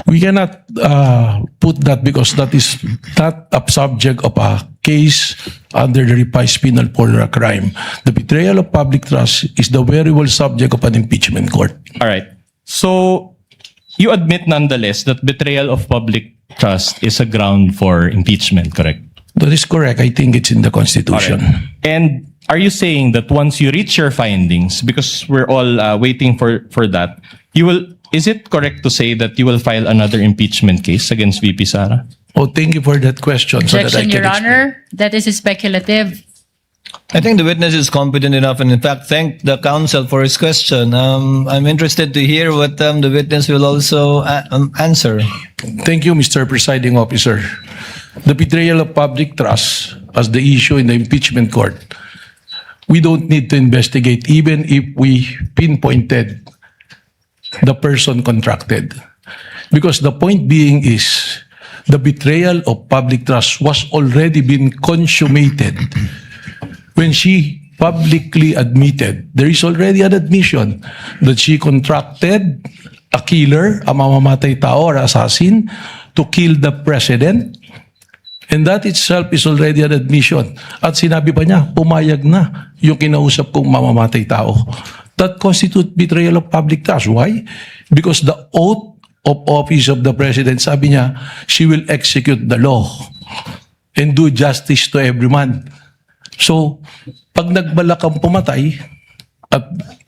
We cannot put that because that is not a subject of a case under the revised penal for a crime. The betrayal of public trust is the variable subject of an impeachment court. All right. So you admit nonetheless that betrayal of public trust is a ground for impeachment, correct? That is correct. I think it's in the Constitution. All right. And are you saying that once you reach your findings, because we're all waiting for that, you will? Is it correct to say that you will file another impeachment case against VP Sara? Oh, thank you for that question. Objection, Your explain. Honor. That is speculative. I think the witness is competent enough, and in fact, thank the counsel for his question. I'm interested to hear what the witness will also answer. Thank you, Mr. Presiding Officer. The betrayal of public trust as the issue in the impeachment court, we don't need to investigate even if we pinpointed the person contracted. Because the point being is the betrayal of public trust was already been consummated when she publicly admitted, there is already an admission that she contracted a killer, a mamamatay tao or assassin, to kill the president. And that itself is already an admission. At sinabi pa niya, pumayag na yung kinausap kong mamamatay tao. That constitutes betrayal of public trust. Why? Because the oath of office of the president, sabi niya, she will execute the law and do justice to every man. So, pag nagbalak kang pumatay at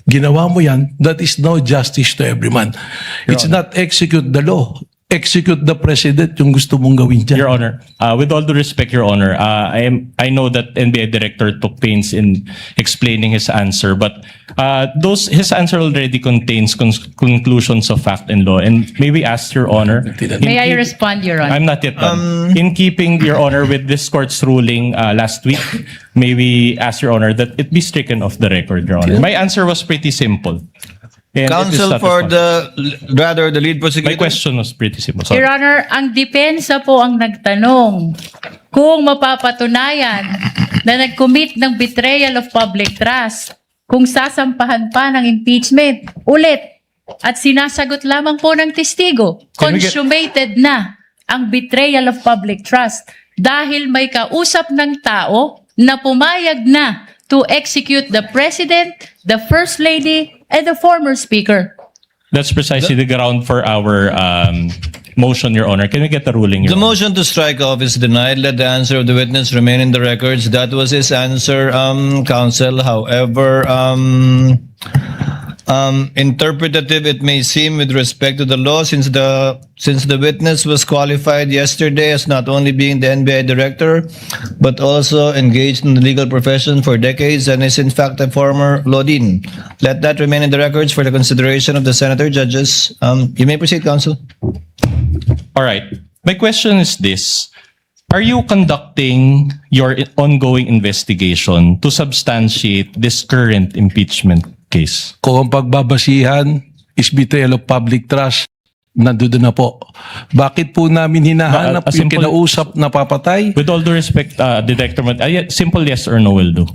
ginawa mo yan, that is no justice to every man. It's not execute the law. Execute the president yung gusto mong gawin dyan. Your Honor, with all due respect, Your Honor, I know that NBI Director took pains in explaining his answer, but his answer already contains conclusions of fact and law. And may we ask, Your Honor, May I respond, Your Honor? I'm not yet done. In keeping, Your Honor, with this court's ruling last week, may we ask, Your Honor, that it be stricken off the record, Your Honor. My answer was pretty simple. And it is Counsel for satisfactory. the lead prosecutor. My question was pretty simple. Sorry. Your Honor, ang depensa po ang nagtanong kung mapapatunayan na nag-commit ng betrayal of public trust, kung sasampahan pa ng impeachment ulit at sinasagot lamang po ng testigo, Can we get- consummated na ang betrayal of public trust dahil may kausap ng tao na pumayag na to execute the President, the First Lady, and the former Speaker. That's precisely the ground for our motion, Your Honor. Can we get the ruling, Your The Honor? motion to strike off is denied. Let the answer of the witness remain in the records. That was his answer, counsel. However, interpretative it may seem with respect to the law, since the witness was qualified yesterday as not only being the NBI director, but also engaged in the legal profession for decades and is in fact a former law dean. Let that remain in the records for the consideration of the senator judges. You may proceed, counsel. All right. My question is this. Are you conducting your ongoing investigation to substantiate this current impeachment case? Kung ang pagbabasihan is betrayal of public trust, nandoon na po. Bakit po namin hinahanap A yung simple- kinausap na papatay? With all due respect, Detector, simple yes or no will do.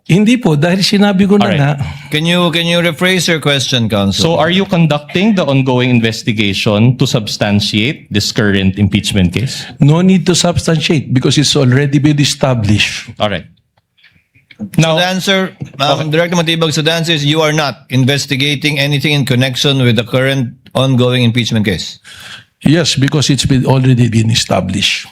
Hindi po, dahil sinabi ko na Alright. nga. Can you rephrase your question, counsel? So are you conducting the ongoing investigation to substantiate this current impeachment case? No need to substantiate because it's already been established. All right. So Now, the answer, Director Matibag, so the answer is you are not investigating anything in connection with the current ongoing impeachment case. Yes, because it's already been established.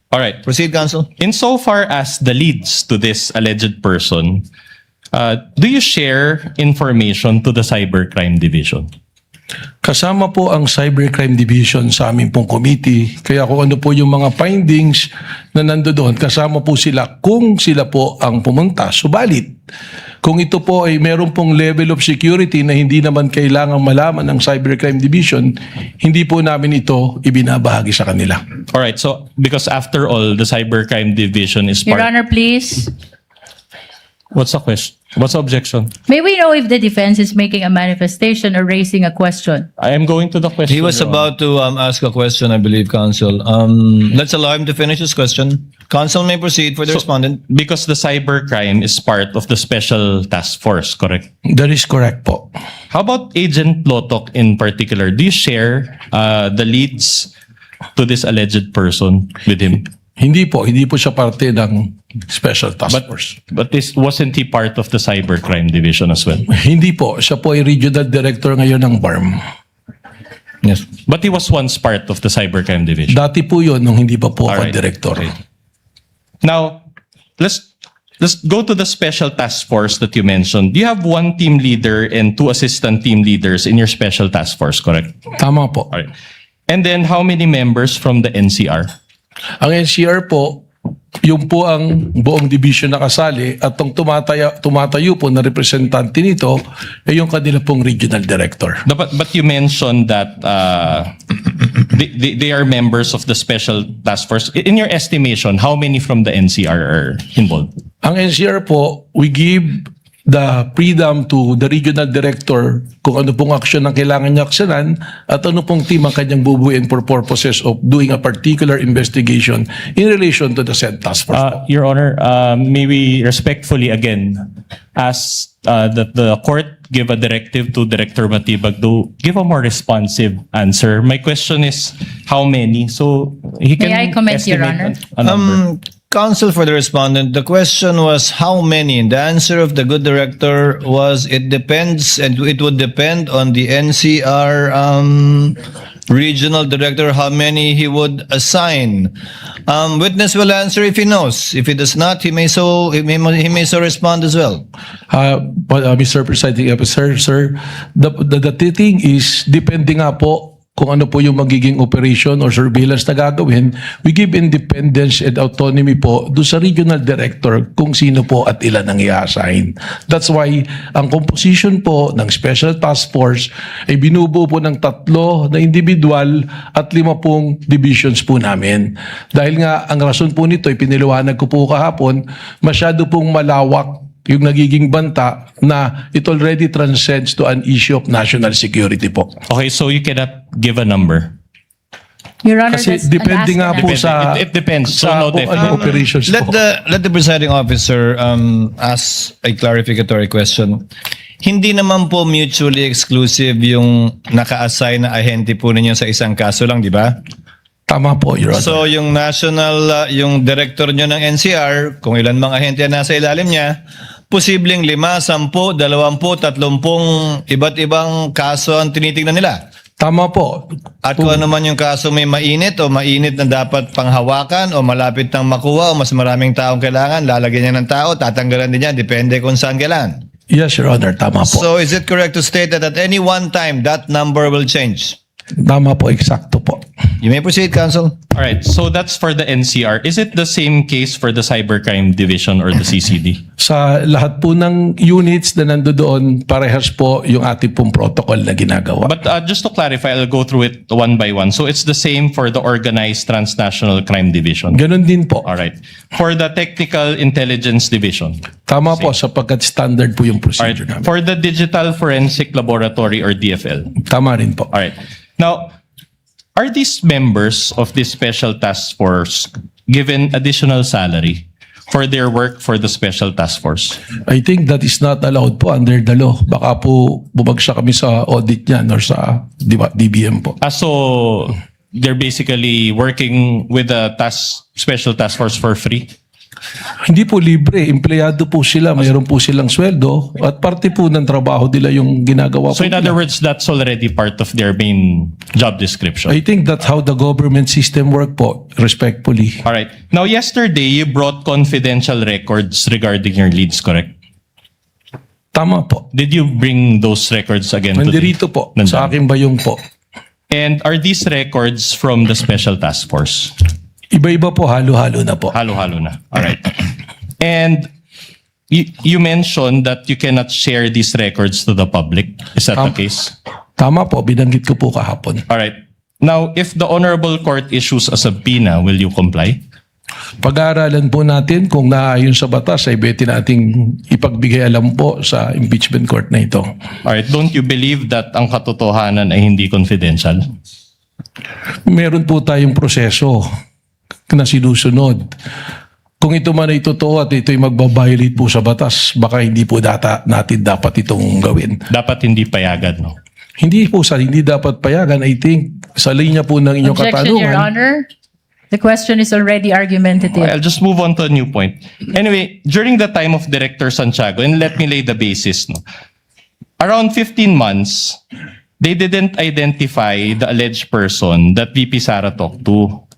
all right. Proceed, counsel. Insofar as the leads to this alleged person, do you share information to the Cybercrime Division? Kasama po ang Cybercrime Division sa aming pong committee. Kaya kung ano po yung mga findings na nandoon, kasama po sila kung sila po ang pumunta. Subalit, kung ito po ay meron pong level of security na hindi naman kailangang malaman ng Cybercrime Division, hindi po namin ito ibinabahagi sa kanila. All right. So because after all, the cybercrime division is Your part. Honor, please. What's the question? What's the objection? May we know if the defense is making a manifestation or raising a question? I am going to the question. He was Your Honor. about to ask a question, I believe, Counsel. Let's allow him to finish his question. Counsel may proceed for the respondent. Because the cybercrime is part of the special task force, correct? That is correct po. How about Agent Lotok in particular? Do you share the leads to this alleged person with him? Hindi po siya parte ng Special Task Force. But wasn't he part of the cybercrime division as well? Hindi po, siya po ay regional director ngayon ng BARM. Yes. But he was once part of the cybercrime division. Dati po yun nung hindi pa po ako Alright. director. Okay. Now, let's go to the special task force that you mentioned. You have one team leader and two assistant team leaders in your special task force, correct? Tama po. All right. And then how many members from the NCR? Ang NCR po, yung po ang buong division na kasali at ang tumatayo po na representante nito ay yung kanila pong regional director. But you mentioned that they are members of the special task force. In your estimation, how many from the NCR are involved? Ang NCR po, we give the freedom to the regional director kung ano pong aksyon ang kailangan niya aksyonan at ano pong team ang kanyang bubuin for purposes of doing a particular investigation in relation to the said task force. Your Honor, may we respectfully again ask that the court give a directive to Director Matibag to give a more responsive answer. My question is how many? So he can May I comment, Your estimate Honor? a number. Counsel for the respondent, the question was how many? And the answer of the good director was it depends, and it would depend on the NCR regional director how many he would assign. Witness will answer if he knows. If he does not, he may so respond as well. Mr. Presiding Officer, sir, the thing is, depende nga po kung ano po yung magiging operation or surveillance na gagawin, we give independence and autonomy po do sa regional director kung sino po at ilan ang i-assign. That's why ang composition po ng Special Task Force ay binubuo po ng 3 na individual at 5 pong divisions po namin. Dahil nga ang rason po nito ay piniliwanag ko po kahapon, masyado pong malawak yung nagiging banta na it already transcends to an issue of national security po. Okay, so you cannot give a number. Your Honor, Kasi that's depende nga po Depende. sa It depends. So sa no kung definite. ano operations Let po. the presiding officer ask a clarificatory question. Hindi naman po mutually exclusive yung naka-assign na ahente po ninyo sa isang kaso lang, di ba? Tama po, Your Honor. So yung national, yung director nyo ng NCR, kung ilan mga ahente na nasa ilalim niya, posibleng 5, 10, 20, 30 iba't ibang kaso ang tinitingnan nila. Tama po. At kung ano man yung kaso may mainit o mainit na dapat panghawakan o malapit nang makuha o mas maraming taong kailangan, lalagyan niya ng tao, tatanggalan din niya, depende kung saan kailangan. Yes, Your Honor. Tama po. So is it correct to state that at any one time, that number will change? Tama po, eksakto po. You may proceed, Counsel. All right, so that's for the NCR. Is it the same case for the cybercrime division or the CCD? Sa lahat po ng units na nandoon, parehas po yung ating pong protocol na ginagawa. But just to clarify, I'll go through it one by one. So it's the same for the organized transnational crime division. Ganon din po. All right. For the technical intelligence division. Tama po, sapagkat standard po yung All right. procedure namin. For the digital forensic laboratory or DFL. Tama rin po. All right. Now, are these members of this special task force given additional salary for their work for the special task force? I think that is not allowed po under the law. Baka po bumagsak kami sa audit niyan or sa DBM po. So they're basically working with the special task force for free? Hindi po libre. Empleyado po sila. Mayroon po silang sweldo. At parte po ng trabaho nila yung ginagawa So po in other nila. words, that's already part of their main job description. I think that's how the government system work po, respectfully. All right. Now, yesterday, you brought confidential records regarding your leads, correct? Tama po. Did you bring those records again today? Nandirito po. Nandun. Sa aking bayong po. And are these records from the Special Task Force? Iba-iba po, halo-halo na po. Halo-halo na. All right. And you mentioned that you cannot share these records to the public. Is that the case? Tama po, binanggit ko po kahapon. All right. Now, if the Honorable Court issues a subpoena, will you comply? Pag-aaralan po natin kung naayon sa batas ay pwede nating ipagbigay alam po sa impeachment court na ito. All right. Don't you believe that ang katotohanan ay hindi confidential? Meron po tayong proseso na sinusunod. Kung ito man ay totoo at ito ay magbabiolate po sa batas, baka hindi po natin dapat itong gawin. Dapat hindi payagan, no? Hindi dapat payagan. I think sa linya po ng inyong Objection, Your katanungan. Honor. The question is already argumentative. I'll just move on to a new point. Anyway, during the time of Director Santiago, and let me lay the basis, no? Around 15 months, they didn't identify the alleged person that VP Sara talked to.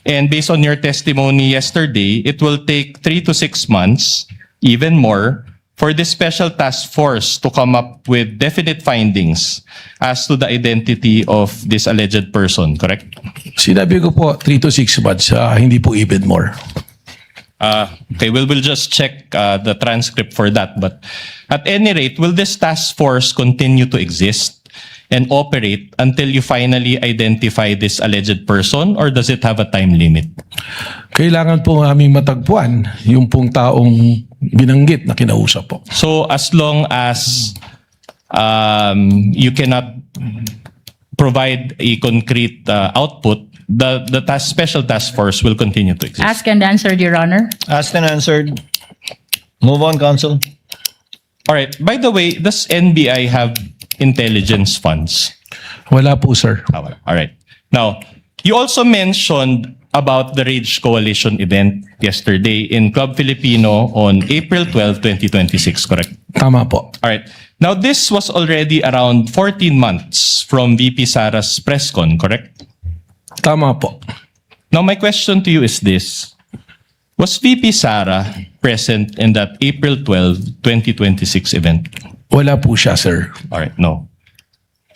And based on your testimony yesterday, it will take 3 to 6 months, even more, for this special task force to come up with definite findings as to the identity of this alleged person, correct? Sinabi ko po 3 to 6 months, hindi po even more. Okay, we'll just check the transcript for that. But at any rate, will this task force continue to exist and operate until you finally identify this alleged person, or does it have a time limit? Kailangan po aming matagpuan yung pong taong binanggit na kinausap po. So as long as you cannot provide a concrete output, the special task force will continue to exist. Asked and answered, Your Honor. Asked and answered. Move on, counsel. All right. By the way, does NBI have intelligence funds? Wala po, sir. All right. Now, you also mentioned about the Rage Coalition event yesterday in Club Filipino on April 12, 2026, correct? Tama po. All right. Now, this was already around 14 months from VP Sara's press con, correct? Tama po. Now, my question to you is this. Was VP Sara present in that April 12, 2026 event? Wala po siya, sir. All right, no.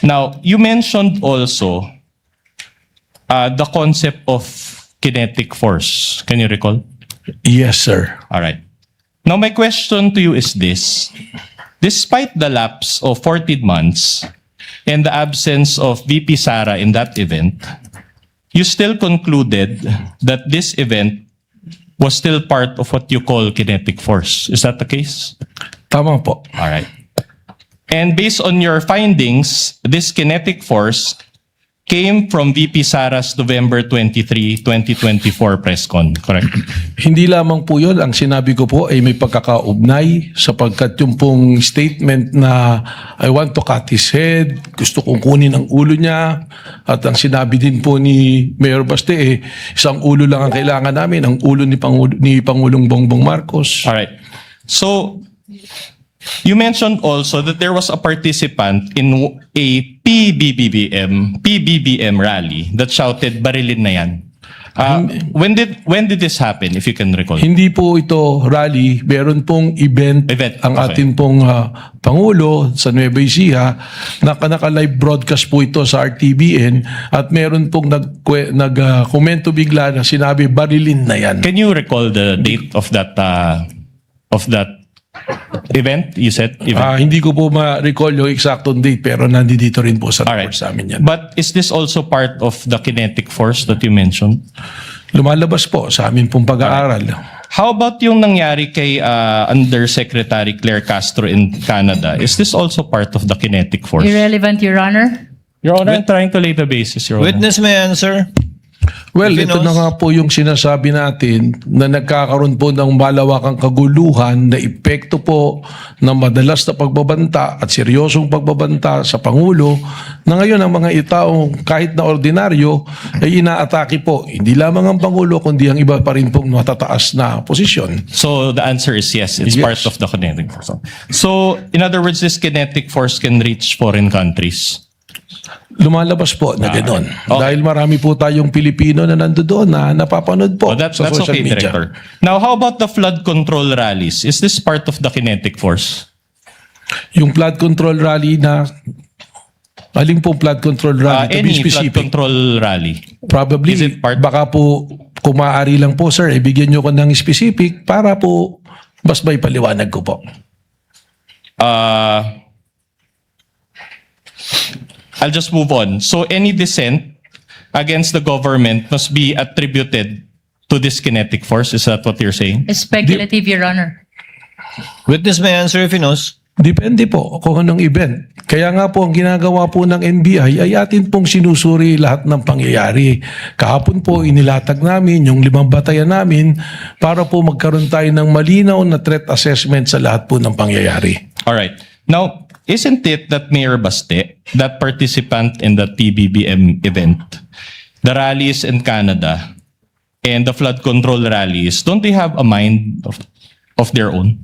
Now, you mentioned also the concept of kinetic force. Can you recall? Yes, sir. All right. Now, my question to you is this. Despite the lapse of 14 months and the absence of VP Sara in that event, you still concluded that this event was still part of what you call kinetic force. Is that the case? Tama po. All right. And based on your findings, this kinetic force came from VP Sara's November 23, 2024 press con, correct? Hindi lamang po yun. Ang sinabi ko po ay may pagkakaugnay sapagkat yung pong statement na I want to cut his head, gusto kong kunin ang ulo niya, at ang sinabi din po ni Mayor Baste, isang ulo lang ang kailangan namin, ang ulo ni Pangulong Bongbong Marcos. All right. So, you mentioned also that there was a participant in a PBBM rally that shouted, "Barilin na yan." When did this happen, if you can recall? Hindi po ito rally, meron pong event, ang okay. atin pong Pangulo sa Nueva Ecija, naka-live broadcast po ito sa RTBN at meron pong nag-komento bigla na sinabi, barilin na yan. Can you recall the date of that event? You said event. Hindi ko po ma-recall yung exactong date pero nandito rin po sa All right. report sa amin yan. But is this also part of the kinetic force that you mentioned? Lumalabas po sa amin pong pag-aaral. How about yung nangyari kay Undersecretary Claire Castro in Canada? Is this also part of the kinetic force? Irrelevant, Your Honor. Your Honor, I'm trying to lay the basis, Your Honor. Witness may answer. Well, If he ito na knows. nga po yung sinasabi natin na nagkakaroon po ng malawakang kaguluhan na epekto po ng madalas na pagbabanta at seryosong pagbabanta sa Pangulo na ngayon ang mga itaong kahit na ordinaryo ay inaatake po. Hindi lamang ang Pangulo kundi ang iba pa rin pong matataas na posisyon. So the answer is yes, it's Yes. part of the kinetic force. So in other words, this kinetic force can reach foreign countries. Lumalabas po na gano'n. Okay. Dahil marami po tayong Pilipino na nandoon na napapanood po That's sa social okay, media. Director. Now, how about the flood control rallies? Is this part of the kinetic force? Yung flood control rally na, alin po flood control rally? To be Any flood specific. control rally. Probably, Is it part- baka po, kung maaari lang po, sir, ibigyan nyo ko ng specific para po mas may paliwanag ko po. I'll just move on. So any dissent against the government must be attributed to this kinetic force. Is that what you're saying? Speculative, Your Honor. Witness may answer if he knows. Depende po kung anong event. Kaya nga po ang ginagawa po ng NBI ay atin pong sinusuri lahat ng pangyayari. Kahapon po inilatag namin yung 5 batayan namin para po magkaroon tayo ng malinaw na threat assessment sa lahat po ng pangyayari. All right. Now, isn't it that Mayor Baste, that participant in the PBBM event, the rallies in Canada, and the flood control rallies, don't they have a mind of their own?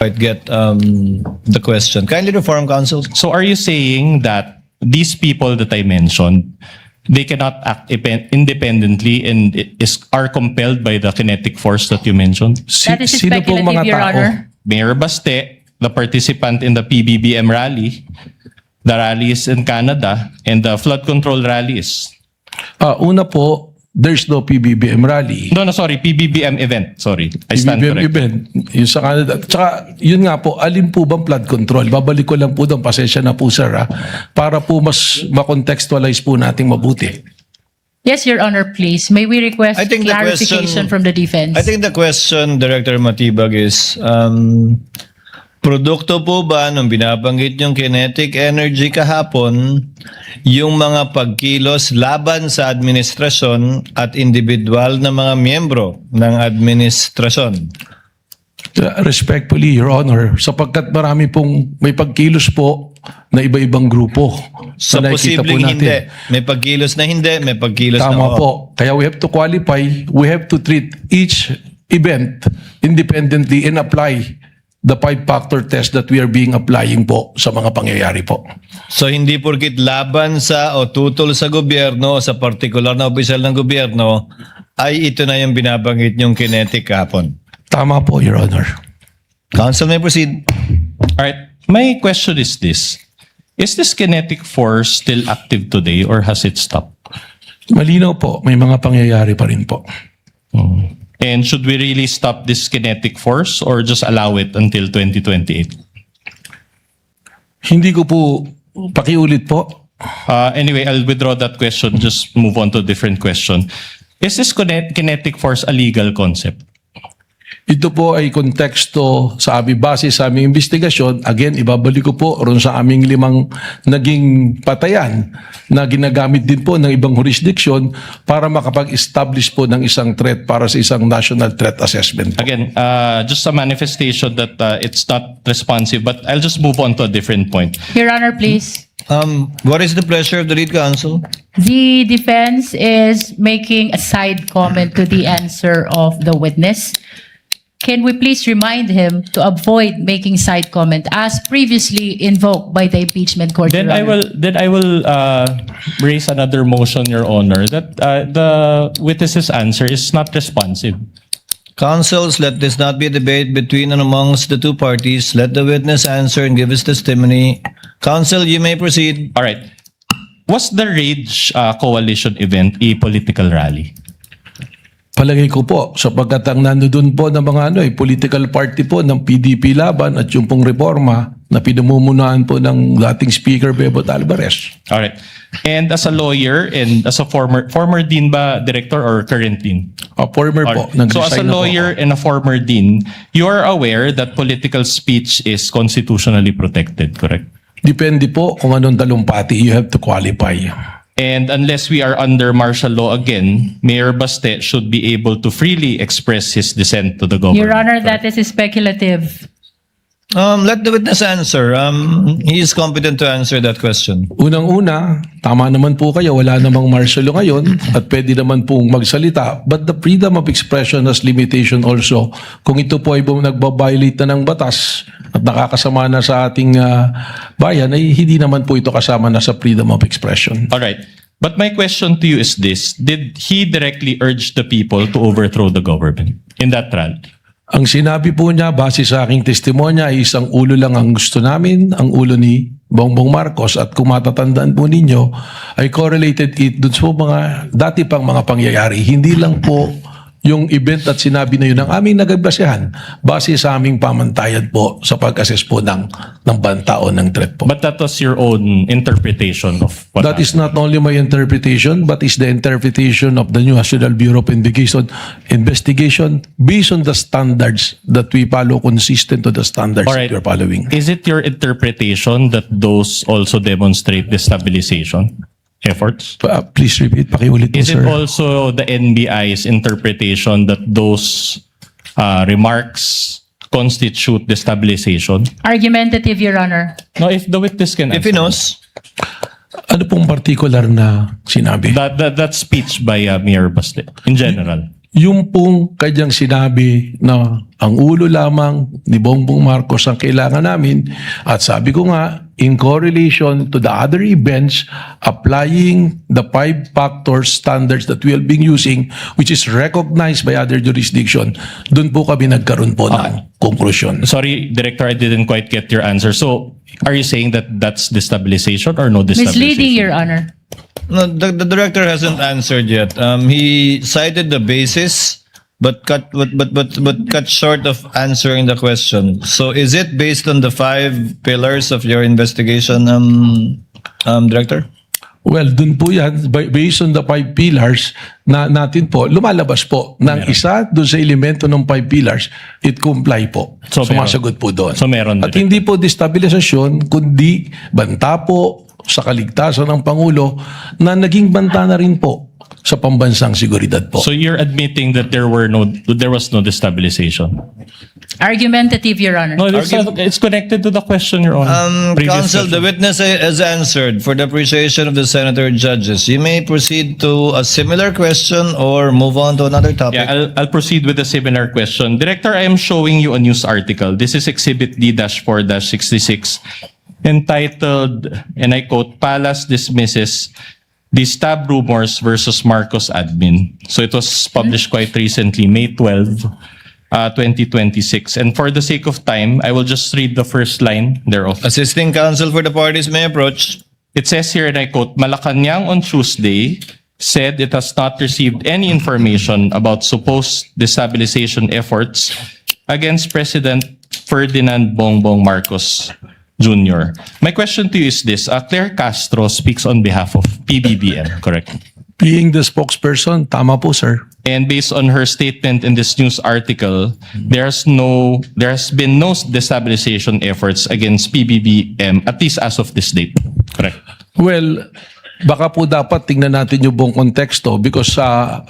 I'd get the question. Kindly reform, counsel. So are you saying that these people that I mentioned, they cannot act independently and are compelled by the kinetic force that you mentioned? That is speculative, Your Honor. Mayor Baste, the participant in the PBBM rally, the rallies in Canada, and the flood control rallies. Una po, there's no PBBM rally. No, sorry, PBBM event. Sorry, I stand PBBM corrected. event, yung sa Canada. Tsaka, yun nga po, alin po bang flood control? Babalik ko lang po doon, pasensya na po sir para po mas makontextualize po nating mabuti. Yes, Your Honor, please. May we request I think the clarification question- from the defense? I think the question, Director Matibag, is produkto po ba nung binabanggit yung kinetic energy kahapon yung mga pagkilos laban sa administrasyon at individual na mga miyembro ng administrasyon? Respectfully, Your Honor, sapagkat marami pong may pagkilos po na iba-ibang grupo. So na nakikita po posibleng natin. hindi. May pagkilos na hindi, may pagkilos na Tama oo. po. Kaya we have to qualify, we have to treat each event independently and apply the 5-factor test that we are being applying po sa mga pangyayari po. So hindi porkit laban sa o tutol sa gobyerno o sa partikular na opisyal ng gobyerno ay ito na yung binabanggit yung kinetic kahapon. Tama po, Your Honor. Counsel may proceed. All right. My question is this. Is this kinetic force still active today or has it stopped? Malinaw po, may mga pangyayari pa rin po. And should we really stop this kinetic force or just allow it until 2028? Hindi ko po, pakiulit po. Anyway, I'll withdraw that question. Just move on to a different question. Is this kinetic force a legal concept? Ito po ay konteksto sa base sa aming investigasyon. Again, ibabalik ko po ron sa aming 5 naging patayan na ginagamit din po ng ibang jurisdiction para makapag-establish po ng isang threat para sa isang national threat assessment. Again, just a manifestation that it's not responsive, but I'll just move on to a different point. Your Honor, please. What is the pleasure of the lead counsel? The defense is making a side comment to the answer of the witness. Can we please remind him to avoid making side comment as previously invoked by the impeachment court? Then Your Honor? I will raise another motion, Your Honor, that the witness's answer is not responsive. Counsels, let this not be a debate between and amongst the two parties. Let the witness answer and give his testimony. Counsel, you may proceed. All right. Was the Rage Coalition event a political rally? Palagay ko po, sapagkat ang nandoon po ng mga political party po ng PDP laban at yung pong reforma na pinamumunuan po ng dating Speaker Bebot Alvarez. All right. And as a lawyer and as a former dean ba, director or current dean? Former po, Alright. So as a nag-resign na po lawyer ako. and a former dean, you are aware that political speech is constitutionally protected, correct? Depende po kung anong talumpati, you have to qualify. And unless we are under martial law again, Mayor Baste should be able to freely express his dissent to the government. Your Honor, that is speculative. Let the witness answer. He is competent to answer that question. Unang-una, tama naman po kayo, wala namang martial law ngayon at pwede naman pong magsalita. But the freedom of expression has limitation also. Kung ito po ay nagbabiolate na ng batas at nakakasama na sa ating bayan, ay hindi naman po ito kasama na sa freedom of expression. All right. But my question to you is this. Did he directly urge the people to overthrow the government in that rally? Ang sinabi po niya, base sa aking testimonya, ay isang ulo lang ang gusto namin, ang ulo ni Bongbong Marcos. At kung matatandaan po ninyo, ay correlated it dun sa mga dati pang mga pangyayari. Hindi lang po yung event at sinabi na yun ang aming nagagbasehan base sa aming pamantayan po sa pag-assess po ng banta o ng threat po. But that was your own interpretation of what That is not only my interpretation, but is the interpretation of the new National Bureau of Investigation based on the standards that we follow, consistent to the standards All right. that we are following. Is it your interpretation that those also demonstrate destabilization efforts? Please repeat, pakiulit po, Is sir. it also the NBI's interpretation that those remarks constitute destabilization? Argumentative, Your Honor. No, if the witness can If he answer. knows, Ano pong particular na sinabi? That speech by Mayor Baste, in general. Yung pong kanyang sinabi na ang ulo lamang ni Bongbong Marcos ang kailangan namin, at sabi ko nga, in correlation to the other events, applying the 5-factor standards that we have been using, which is recognized by other jurisdiction, doon po kami nagkaroon po ng conclusion. Sorry, Director, I didn't quite get your answer. So, are you saying that that's destabilization or no destabilization? Misleading, Your Honor. no, the director hasn't answered yet. He cited the basis, but cut short of answering the question. So, is it based on the 5 pillars of your investigation, Director? Well, dun po yan, based on the 5 pillars na natin po, lumalabas po ng isa dun sa elemento ng 5 pillars, it comply po. So, Sumasagot po doon. So, meron At din. hindi po destabilisasyon, kundi banta po sa kaligtasan ng Pangulo na naging banta na rin po sa pambansang seguridad po. So, you're admitting that there was no destabilization? Argumentative, Your Honor. No, it's connected to the question, Your Honor. Previous Counsel, the question. witness has answered for the appreciation of the senator judges. You may proceed to a similar question or move on to another topic. Yeah, I'll proceed with a similar question. Director, I am showing you a news article. This is Exhibit D-4-66 entitled, and I quote, Palace dismisses the stab rumors versus Marcos admin. So it was published quite recently, May 12, 2026. And for the sake of time, I will just read the first line thereof. Assisting counsel for the parties may approach. It says here, and I quote, Malacanang on Tuesday said it has not received any information about supposed destabilization efforts against President Ferdinand Bongbong Marcos Jr. My question to you is this. Claire Castro speaks on behalf of PBBM, correct? Being the spokesperson, tama po, sir. And based on her statement in this news article, there has been no destabilization efforts against PBBM, at least as of this date, correct? Well, baka po dapat tingnan natin yung buong konteksto because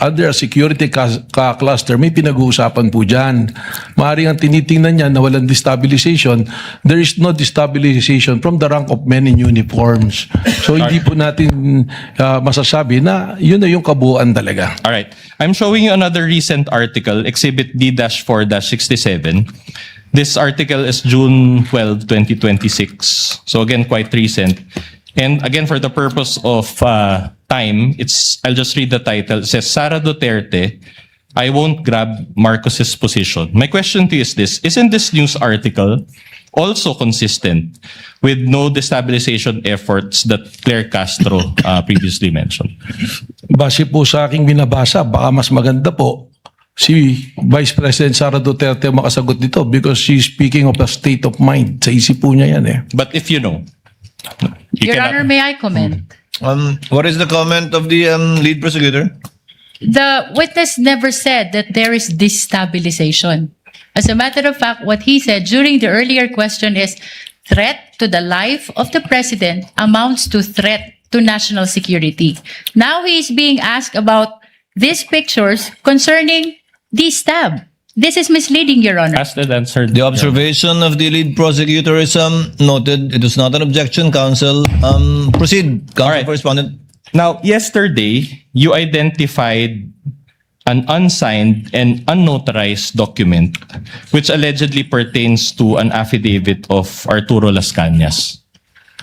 under a security cluster, may pinag-uusapan po dyan. Maaaring ang tinitingnan niya na walang destabilization, there is no destabilization from the rank of men in uniforms. So hindi po natin masasabi na yun na yung kabuuan talaga. All right. I'm showing you another recent article, Exhibit D-4-67. This article is June 12, 2026. So again, quite recent. And again, for the purpose of time, I'll just read the title. It says, Sara Duterte, I won't grab Marcos's position. My question to you is this. Isn't this news article also consistent with no destabilization efforts that Claire Castro previously mentioned? Base po sa aking binabasa, baka mas maganda po si Vice President Sara Duterte makasagot dito because she's speaking of a state of mind. Sa isip po niya yan eh. But if you know, you Your cannot- Honor, may I comment? What is the comment of the lead prosecutor? The witness never said that there is destabilization. As a matter of fact, what he said during the earlier question is threat to the life of the president amounts to threat to national security. Now he is being asked about these pictures concerning the stab. This is misleading, Your Honor. asked and answered. The observation of the lead prosecutor is noted. It is not an objection, counsel. Proceed, counsel right. for respondent. Now, yesterday, you identified an unsigned and unnotarized document which allegedly pertains to an affidavit of Arturo Las Cañas.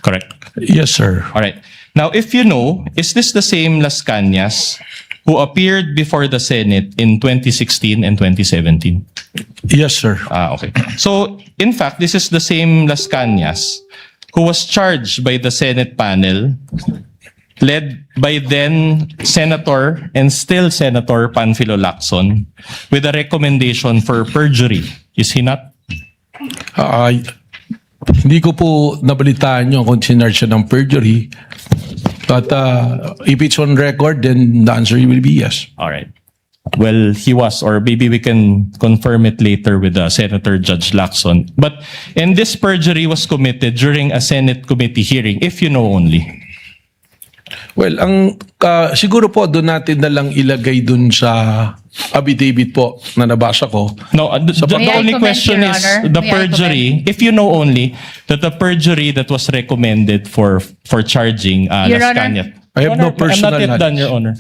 Correct? Yes, sir. All right. Now, if you know, is this the same Las Cañas who appeared before the Senate in 2016 and 2017? Yes, sir. Okay. So, in fact, this is the same Las Cañas who was charged by the Senate panel, led by then Senator and still Senator Panfilo Lacson, with a recommendation for perjury. Is he not? Hindi ko po nabalitaan nyo kung sinarge siya ng perjury. But if it's on record, then the answer will be yes. All right. Well, he was, or maybe we can confirm it later with Senator Judge Lacson. And this perjury was committed during a Senate committee hearing, if you know only. Well, siguro po doon natin na lang ilagay doon sa affidavit po na nabasa ko. No, the May I only comment, question Your is Honor? the May I perjury. If you know only that the perjury that was recommended for charging Your Las Honor? Cañas. I have no personal I'm not yet done, knowledge. Your Honor.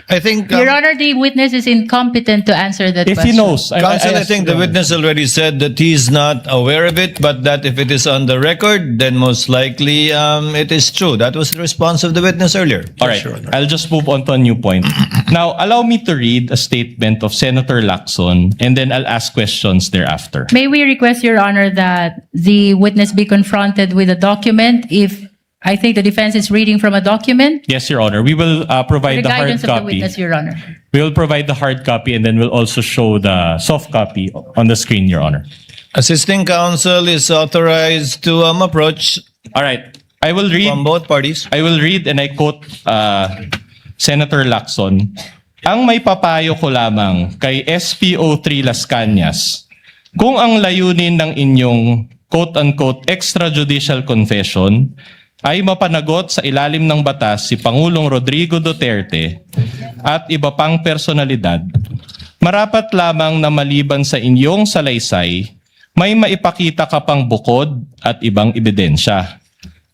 I think, Your Honor, the witness is incompetent to answer that If question. he knows, Counsel, I asked think the Your Honor. witness already said that he's not aware of it, but that if it is on the record, then most likely it is true. That was the response of the witness earlier. All right, I'll just move on to a new point. Now, allow me to read a statement of Senator Lacson, and then I'll ask questions thereafter. May we request, Your Honor, that the witness be confronted with a document if I think the defense is reading from a document? Yes, Your Honor. We will The provide the hard guidance of the copy. witness, Your Honor. We will provide the hard copy, and then we'll also show the soft copy on the screen, Your Honor. Assisting counsel is authorized to approach All right. I will read. from both parties. I will read and I quote Senator Lacson. Ang may papayo ko lamang kay SPO3 Las Cañas, kung ang layunin ng inyong quote-unquote extrajudicial confession ay mapanagot sa ilalim ng batas si Pangulong Rodrigo Duterte at iba pang personalidad, marapat lamang na maliban sa inyong salaysay, may maipakita ka pang bukod at ibang ebidensya.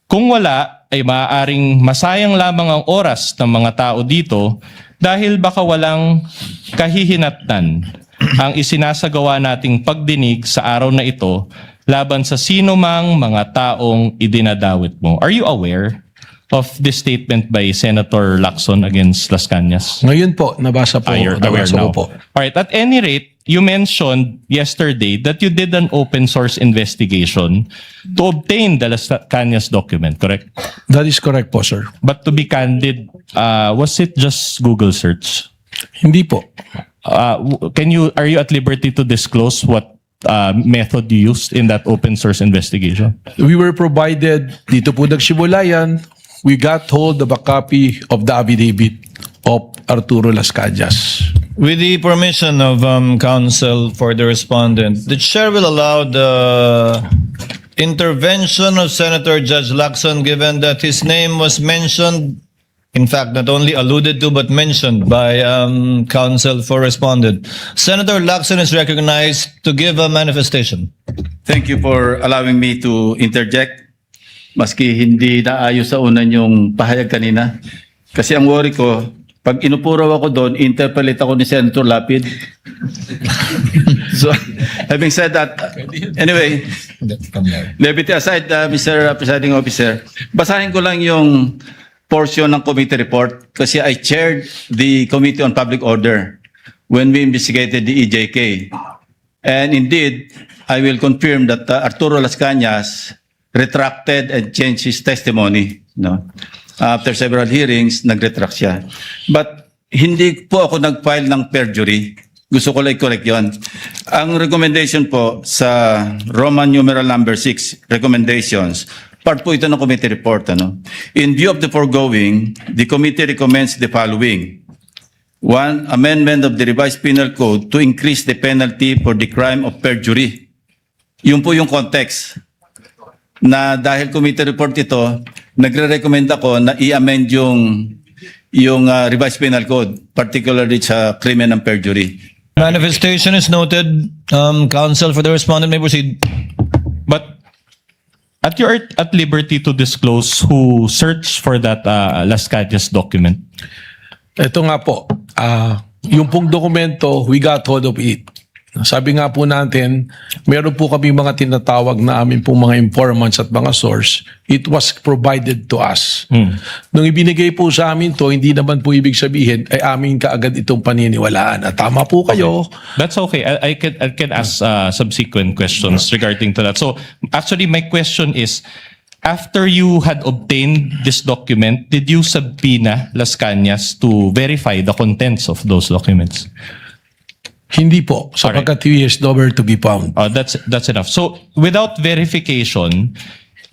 Kung wala, ay maaaring masayang lamang ang oras ng mga tao dito dahil baka walang kahihinatnan ang isinasagawa nating pagdinig sa araw na ito laban sa sino mang mga taong idinadawit mo. Are you aware of this statement by Senator Lacson against Las Cañas? Ngayon po, nabasa po. You're aware nabasa now. ko po. All right. At any rate, you mentioned yesterday that you did an open source investigation to obtain the Las Cañas document, correct? That is correct po, sir. But to be candid, was it just Google search? Hindi po. Are you at liberty to disclose what method you used in that open source investigation? We were provided, dito po nagsimula yan, we got hold of a copy of the affidavit of Arturo Las Cañas. With the permission of counsel for the respondent, the chair will allow the intervention of Senator Judge Lacson given that his name was mentioned, in fact, not only alluded to but mentioned by counsel for respondent. Senator Lacson is recognized to give a manifestation. Thank you for allowing me to interject. Maski hindi naayos sa una yung pahayag kanina. Kasi ang worry ko, pag inupuraw ako doon, interpolate ako ni Senator Lapid. So, having said that, anyway, levity aside, Mr. Presiding Officer, basahin ko lang yung portion ng committee report kasi I chaired the Committee on Public Order when we investigated the EJK. And indeed, I will confirm that Arturo Las Cañas retracted and changed his testimony. No? After several hearings, nag-retract siya. But hindi po ako nag-file ng perjury. Gusto ko lang i-correct yun. Ang recommendation po sa Roman numeral number 6, recommendations, part po ito ng committee report. Ano? In view of the foregoing, the committee recommends the following. 1, amendment of the revised penal code to increase the penalty for the crime of perjury. Yun po yung context. Na dahil committee report ito, nagre-recommend ako na i-amend yung revised penal code, particularly sa krimen ng perjury. Manifestation is noted. Counsel for the respondent may proceed. But at your at liberty to disclose who searched for that Las Cañas document. Ito nga po, yung pong dokumento, we got hold of it. Sabi nga po natin, meron po kami mga tinatawag na amin pong mga informants at mga source. It was provided to us. Nung ibinigay po sa amin to, hindi naman po ibig sabihin ay amin kaagad itong paniniwalaan. At tama po kayo. That's okay. I can ask subsequent questions regarding to that. So actually, my question is, after you had obtained this document, did you subpoena Las Cañas to verify the contents of those documents? Hindi po, sapagkat he is nowhere to be found. That's enough. So without verification,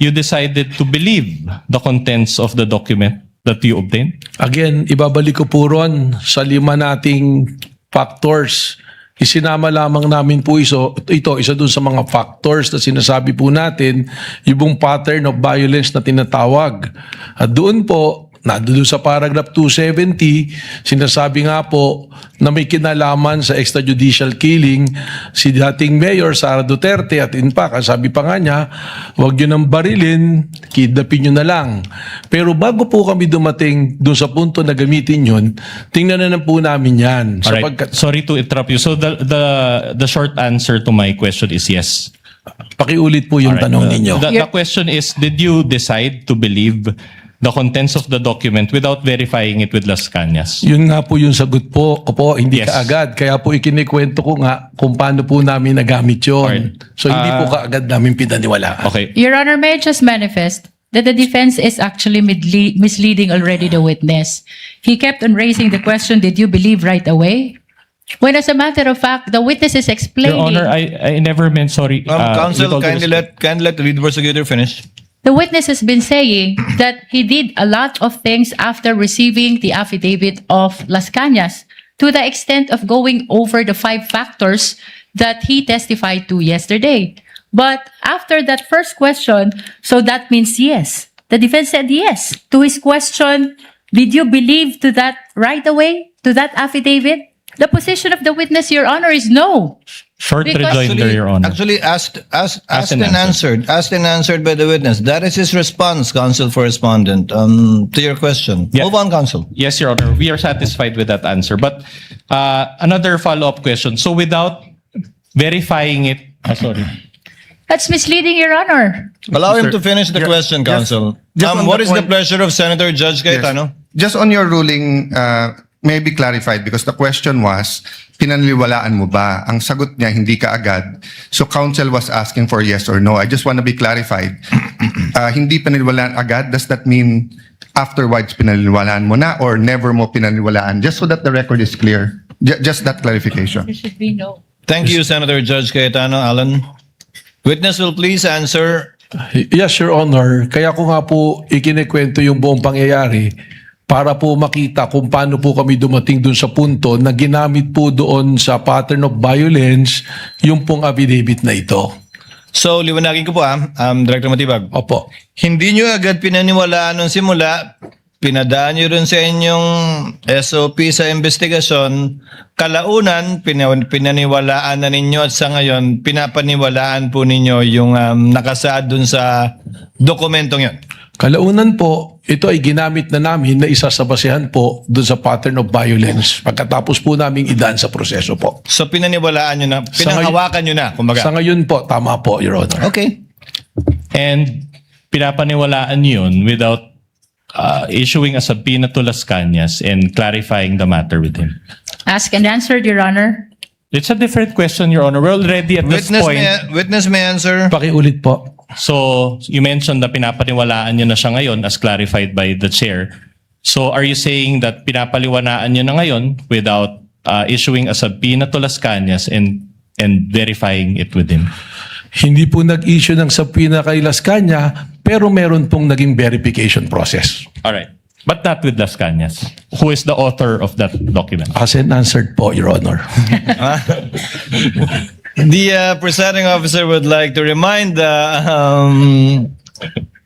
you decided to believe the contents of the document that you obtained? Again, ibabalik ko po ron sa 5 nating factors. Isinama lamang namin po ito, isa dun sa mga factors na sinasabi po natin, yung pattern of violence na tinatawag. At doon po, doon sa paragraph 270, sinasabi nga po na may kinalaman sa extrajudicial killing si dating Mayor Sara Duterte at in fact, sabi pa nga niya, huwag nyo nang barilin, kidnapin nyo na lang. Pero bago po kami dumating doon sa punto na gamitin yun, tingnan na po namin yan. Alright. Sorry to interrupt you. So the short answer to my question is yes. Pakiulit po yung Alright. tanong ninyo. The question is, did you decide to believe the contents of the document without verifying it with Las Cañas? Yun nga po yung sagot po. Opo, hindi Yes. kaagad. Kaya po ikinikwento ko nga kung paano po namin nagamit yun. Alright. So hindi po kaagad namin pinaniwalaan. Okay. Your Honor, may I just manifest that the defense is actually misleading already the witness. He kept on raising the question, did you believe right away? When as a matter of fact, the witness is Your explaining. Honor, I never meant sorry. Counsel, with all due kindly respect. let the lead prosecutor finish. The witness has been saying that he did a lot of things after receiving the affidavit of Las Cañas, to the extent of going over the 5 factors that he testified to yesterday. But after that first question, so that means yes. The defense said yes to his question, did you believe to that right away, to that affidavit? The position of the witness, Your Honor, is no. Short Because- rejoinder, Your Honor. Actually, asked and and answered by the witness. That is his response, counsel for respondent, to your question. Yeah. Move on, counsel. Yes, Your Honor. We are satisfied with that answer. But another follow-up question. So without verifying it, sorry. That's misleading, Your Honor. Allow him to finish the question, counsel. just on What that is the point- pleasure of Senator Judge Cayetano? Just on your ruling, may be clarified because the question was, pinaniniwalaan mo ba? Ang sagot niya, hindi ka agad. So counsel was asking for yes or no. I just want to be clarified. Hindi pinaniniwalaan agad, does that mean afterwards pinaniniwalaan mo na or never mo pinaniniwalaan? Just so that the record is clear. Just that clarification. There should be no. Thank you, Senator Judge Cayetano. Alan? Witness will please answer. Yes, Your Honor. Kaya ko nga po ikinikwento yung buong pangyayari para po makita kung paano po kami dumating dun sa punto na ginamit po doon sa pattern of violence yung pong affidavit na ito. So, liwanagin ko po Director Matibag. Opo. Hindi nyo agad pinaniwalaan nung simula, pinadaan nyo rin sa inyong SOP sa investigasyon, kalaunan, pinaniwalaan na ninyo at sa ngayon, pinapaniwalaan po ninyo yung nakasaad dun sa dokumentong yun. Kalaunan po, ito ay ginamit na namin na isa sa basehan po doon sa pattern of violence pagkatapos po namin idaan sa proseso po. So, pinaniwalaan nyo na, pinanghawakan nyo na, kumbaga. Sa ngayon po, tama po, Your Honor. Okay. And pinapaniwalaan yun without issuing a subpoena to Las Cañas and clarifying the matter with him. Asked and answered, Your Honor. It's a different question, Your Honor. We're already at this point. Witness may answer. Pakiulit po. So, you mentioned na pinapaniwalaan nyo na siya ngayon as clarified by the chair. So, are you saying that pinapaliwanaan nyo na ngayon without issuing a subpoena to Las Cañas and verifying it with him? Hindi po nag-issue ng subpoena kay Las Cañas, pero meron pong naging verification process. Alright. But not with Las Cañas. Who is the author of that document? As and answered po, Your Honor. The presiding officer would like to remind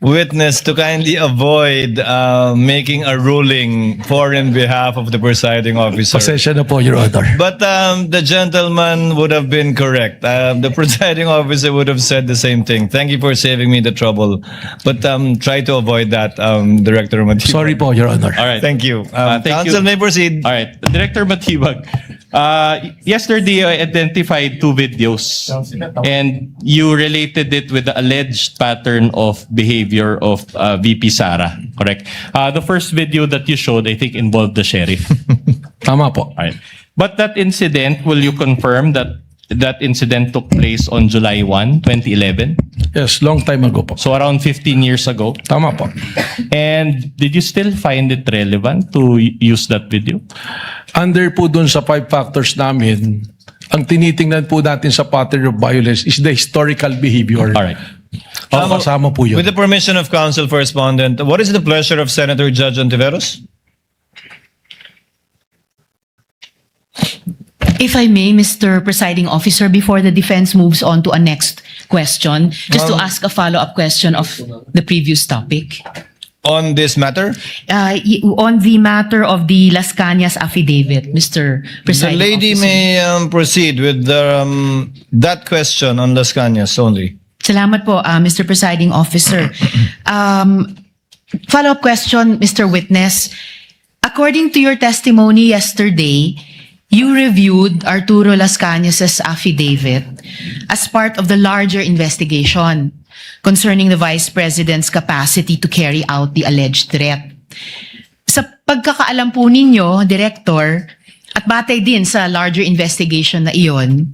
witness to kindly avoid making a ruling for and behalf of the presiding officer. Pasensya na po, Your Honor. But the gentleman would have been correct. The presiding officer would have said the same thing. Thank you for saving me the trouble. But try to avoid that, Director Matibag. Sorry po, Your Honor. All right. Thank you. Thank Council you. may proceed. All right, Director Matibag. Yesterday, I identified 2 videos, and you related it with the alleged pattern of behavior of VP Sara. Correct. The first video that you showed, I think, involved the sheriff. Tama po. All right. But that incident, will you confirm that that incident took place on July 1, 2011? Yes, long time ago po. So around 15 years ago. Tama po. And did you still find it relevant to use that video? Under po dun sa 5 factors namin, ang tinitingnan po natin sa pattern of violence is the historical behavior. All right. Kasama po yun. With the permission of council for respondent, what is the pleasure of Senator Judge Ontiveros? If I may, Mr. Presiding Officer, before the defense moves on to a next question, just to ask a follow-up question of the previous topic. On this matter? On the matter of the Las Cañas affidavit, Mr. The Presiding lady Officer. may proceed with that question on Las Cañas only. Salamat po, Mr. Presiding Officer. Follow-up question, Mr. Witness. According to your testimony yesterday, you reviewed Arturo Las Cañas' affidavit as part of the larger investigation concerning the Vice President's capacity to carry out the alleged threat. Sa pagkakaalam po ninyo, Director, at batay din sa larger investigation na iyon,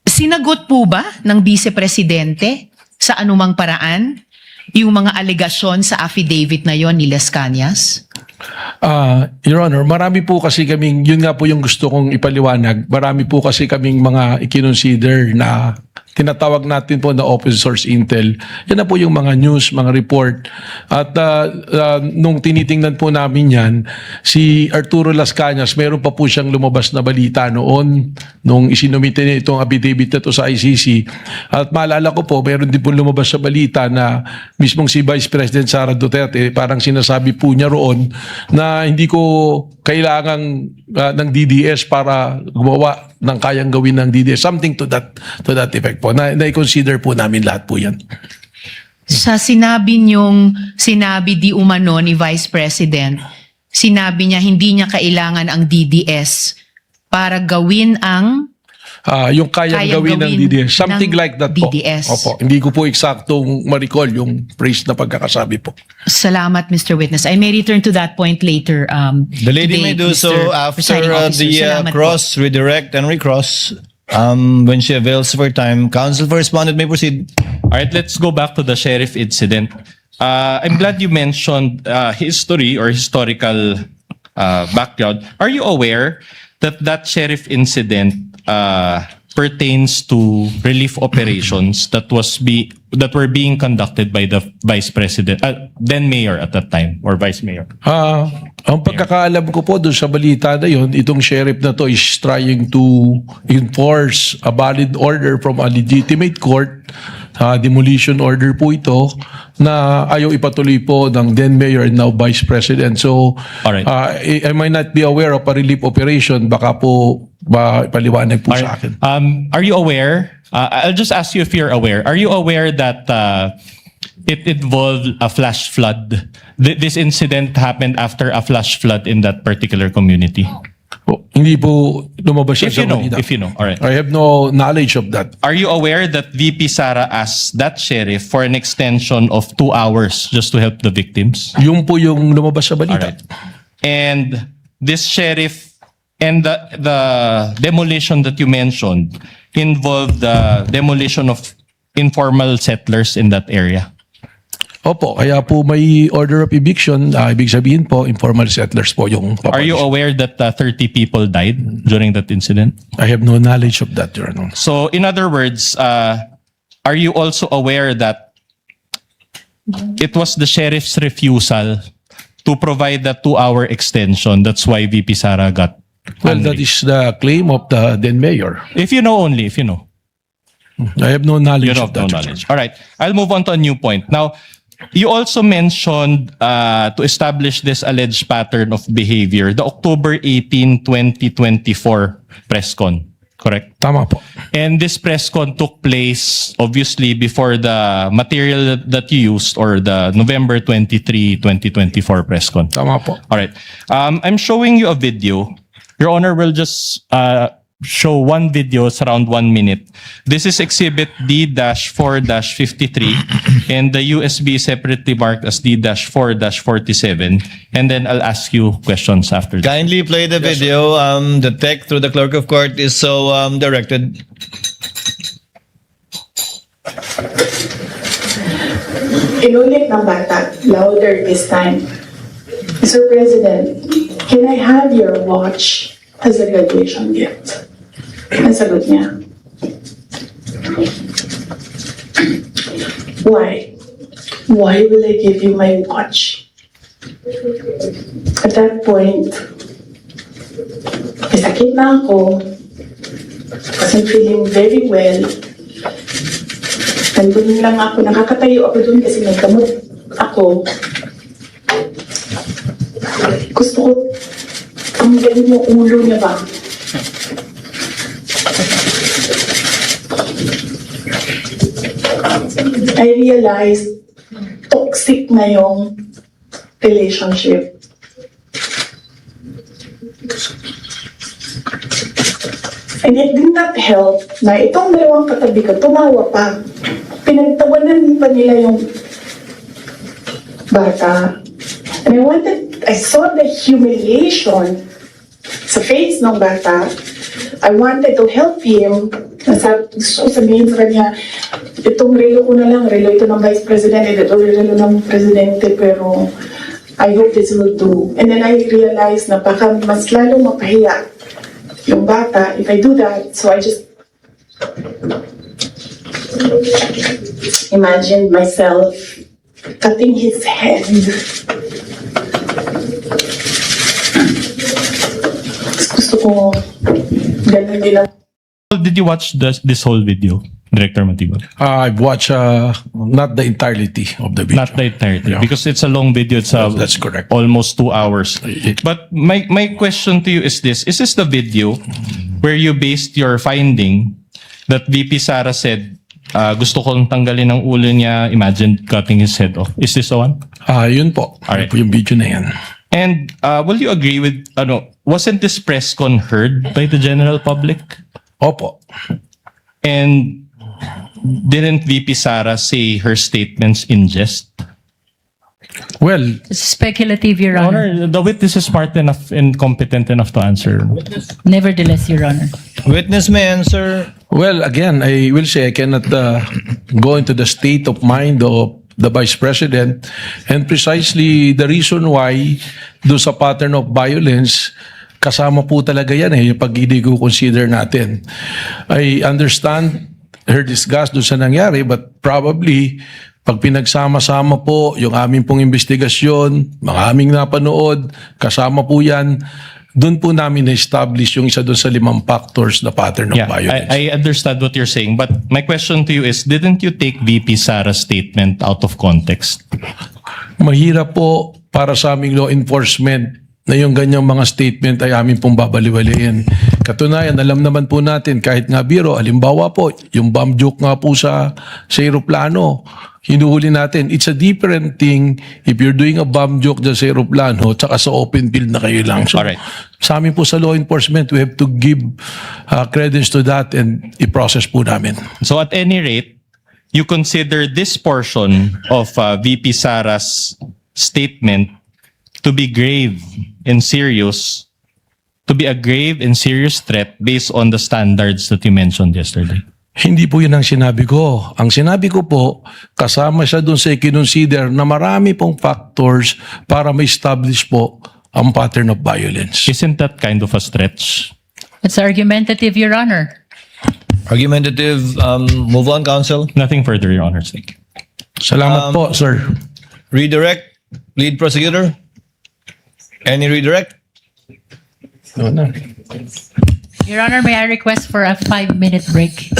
sinagot po ba ng Vice Presidente sa anumang paraan yung mga alegasyon sa affidavit na yon ni Las Cañas? Your Honor, marami po kasi kaming, yun nga po yung gusto kong ipaliwanag, marami po kasi kaming mga i-consider na tinatawag natin po na open source intel. Yan na po yung mga news, mga report. At nung tinitingnan po namin yan, si Arturo Las Cañas, meron pa po siyang lumabas na balita noon nung isinumite niya itong affidavit na to sa ICC. At maalala ko po, meron din po lumabas sa balita na mismong si Vice President Sara Duterte, parang sinasabi po niya roon na hindi ko kailangan ng DDS para gumawa ng kayang gawin ng DDS. Something to that effect po. Na-consider po namin lahat po yan. Sa sinabi di umano ni Vice President, sinabi niya hindi niya kailangan ang DDS para gawin ang Yung kayang gawin ng DDS. Something ng like that po. DDS. Opo. Hindi ko po eksaktong ma-recall yung phrase na pagkakasabi po. Salamat, Mr. Witness. I may return to that point later. The lady today, may do Mr. so after Presiding Officer. the Salamat po. cross, redirect, and recross. When she avails of her time, counsel for respondent may proceed. All right, let's go back to the sheriff incident. I'm glad you mentioned history or historical background. Are you aware that that sheriff incident pertains to relief operations that were being conducted by the vice president, then mayor at that time, or vice mayor? Ang pagkakaalam ko po doon sa balita na yun, itong sheriff na to is trying to enforce a valid order from a legitimate court, demolition order po ito, na ayaw ipatuloy po ng then mayor and now vice president. So, Alright. I might not be aware of a relief operation, baka po paliwanag po sa akin. Are you aware? I'll just ask you if you're aware. Are you aware that it involved a flash flood? This incident happened after a flash flood in that particular community. Hindi po lumabas siya If sa you know, balita. if you know. All right. I have no knowledge of that. Are you aware that VP Sara asked that sheriff for an extension of 2 hours just to help the victims? Yung po yung lumabas sa All balita. right. And this sheriff and the demolition that you mentioned involved the demolition of informal settlers in that area. Opo, kaya po may order of eviction. Ibig sabihin po, informal settlers po yung Are you aware that 30 people died during that incident? I have no knowledge of that, Your Honor. So in other words, are you also aware that it was the sheriff's refusal to provide the 2-hour extension? That's why VP Sara got Well, angry. that is the claim of the then mayor. If you know only, if you know. I have no knowledge You of have no that. knowledge. All right. I'll move on to a new point. Now, you also mentioned to establish this alleged pattern of behavior, the October 18, 2024 press con, correct? Tama po. And this press con took place obviously before the material that you used or the November 23, 2024 press con. Tama po. All right. I'm showing you a video. Your Honor will just show one video. It's around 1 minute. This is Exhibit D-4-53 and the USB is separately marked as D-4-47. And then I'll ask you questions after that. Kindly play the video. The tech through the clerk of court is so directed. Inulit ng bata, louder this time. Mr. President, can I have your watch as a graduation gift? Ang sagot niya. Why? Why will I give you my watch? At that point, may sakit na ako. Wasn't feeling very well. Nandun lang ako, nakakatayo ako dun kasi nagkamot ako. Gusto ko, ang galing mo ulo niya ba? I realized toxic na yung relationship. And it did not help na itong dalawang katabi ko, tumawa pa. Pinagtawanan pa nila yung bata. And I saw the humiliation sa face ng bata. I wanted to help him. Gusto ko sabihin sa kanya, itong relo ko na lang, relo ito ng Vice President, ito relo ng Presidente, pero I hope this will do. And then I realized na baka mas lalong mapahiya yung bata if I do that. So I just imagined myself cutting his head. Gusto ko ganun din ang Did you watch this whole video, Director Matibag? I've watched not the entirety of the video. Not the entirety, Yeah. because it's a long video. It's That's correct. almost 2 hours. But my question to you is this the video where you based your finding that VP Sara said, gusto kong tanggalin ang ulo niya, imagine cutting his head off? Is this the one? Yun po. Alright. Yun po yung video na yan. And will you agree with, wasn't this press con heard by the general public? Opo. And didn't VP Sara say her statements in jest? Well, Speculative, Your Honor. Honor, the witness is smart enough and competent enough to answer. Nevertheless, Your Honor. Witness may answer. well, again, I will say I cannot go into the state of mind of the Vice President, and precisely the reason why do sa pattern of violence, kasama po talaga yan yung pag i-consider natin. I understand her disgust doon sa nangyari, but probably pag pinagsama-sama po yung aming pong investigasyon, mga aming napanood, kasama po yan, doon po namin na-establish yung isa doon sa 5 factors na pattern of Yeah, violence. I understand what you're saying, but my question to you is, didn't you take VP Sara's statement out of context? Mahirap po para sa aming law enforcement na yung ganyang mga statement ay amin pong babaliwalain. Katunayan, alam naman po natin, kahit nga biro, halimbawa po, yung bomb joke nga po sa aeroplano, hinuhuli natin. It's a different thing if you're doing a bomb joke dyan sa aeroplano tsaka sa open field na kayo lang. So, Alright. sa amin po sa law enforcement, we have to give credence to that and i-process po namin. So at any rate, you consider this portion of VP Sara's statement to be grave and serious, to be a grave and serious threat based on the standards that you mentioned yesterday? Hindi po yun ang sinabi ko. Ang sinabi ko po, kasama siya dun sa i-consider na marami pong factors para ma-establish po ang pattern of violence. Isn't that kind of a stretch? It's argumentative, Your Honor. Argumentative. Move on, counsel. Nothing further, Your Honor. Thank you. Salamat po, sir. Redirect. Lead prosecutor. Any redirect? No, no. Your Honor, may I request for a 5-minute break?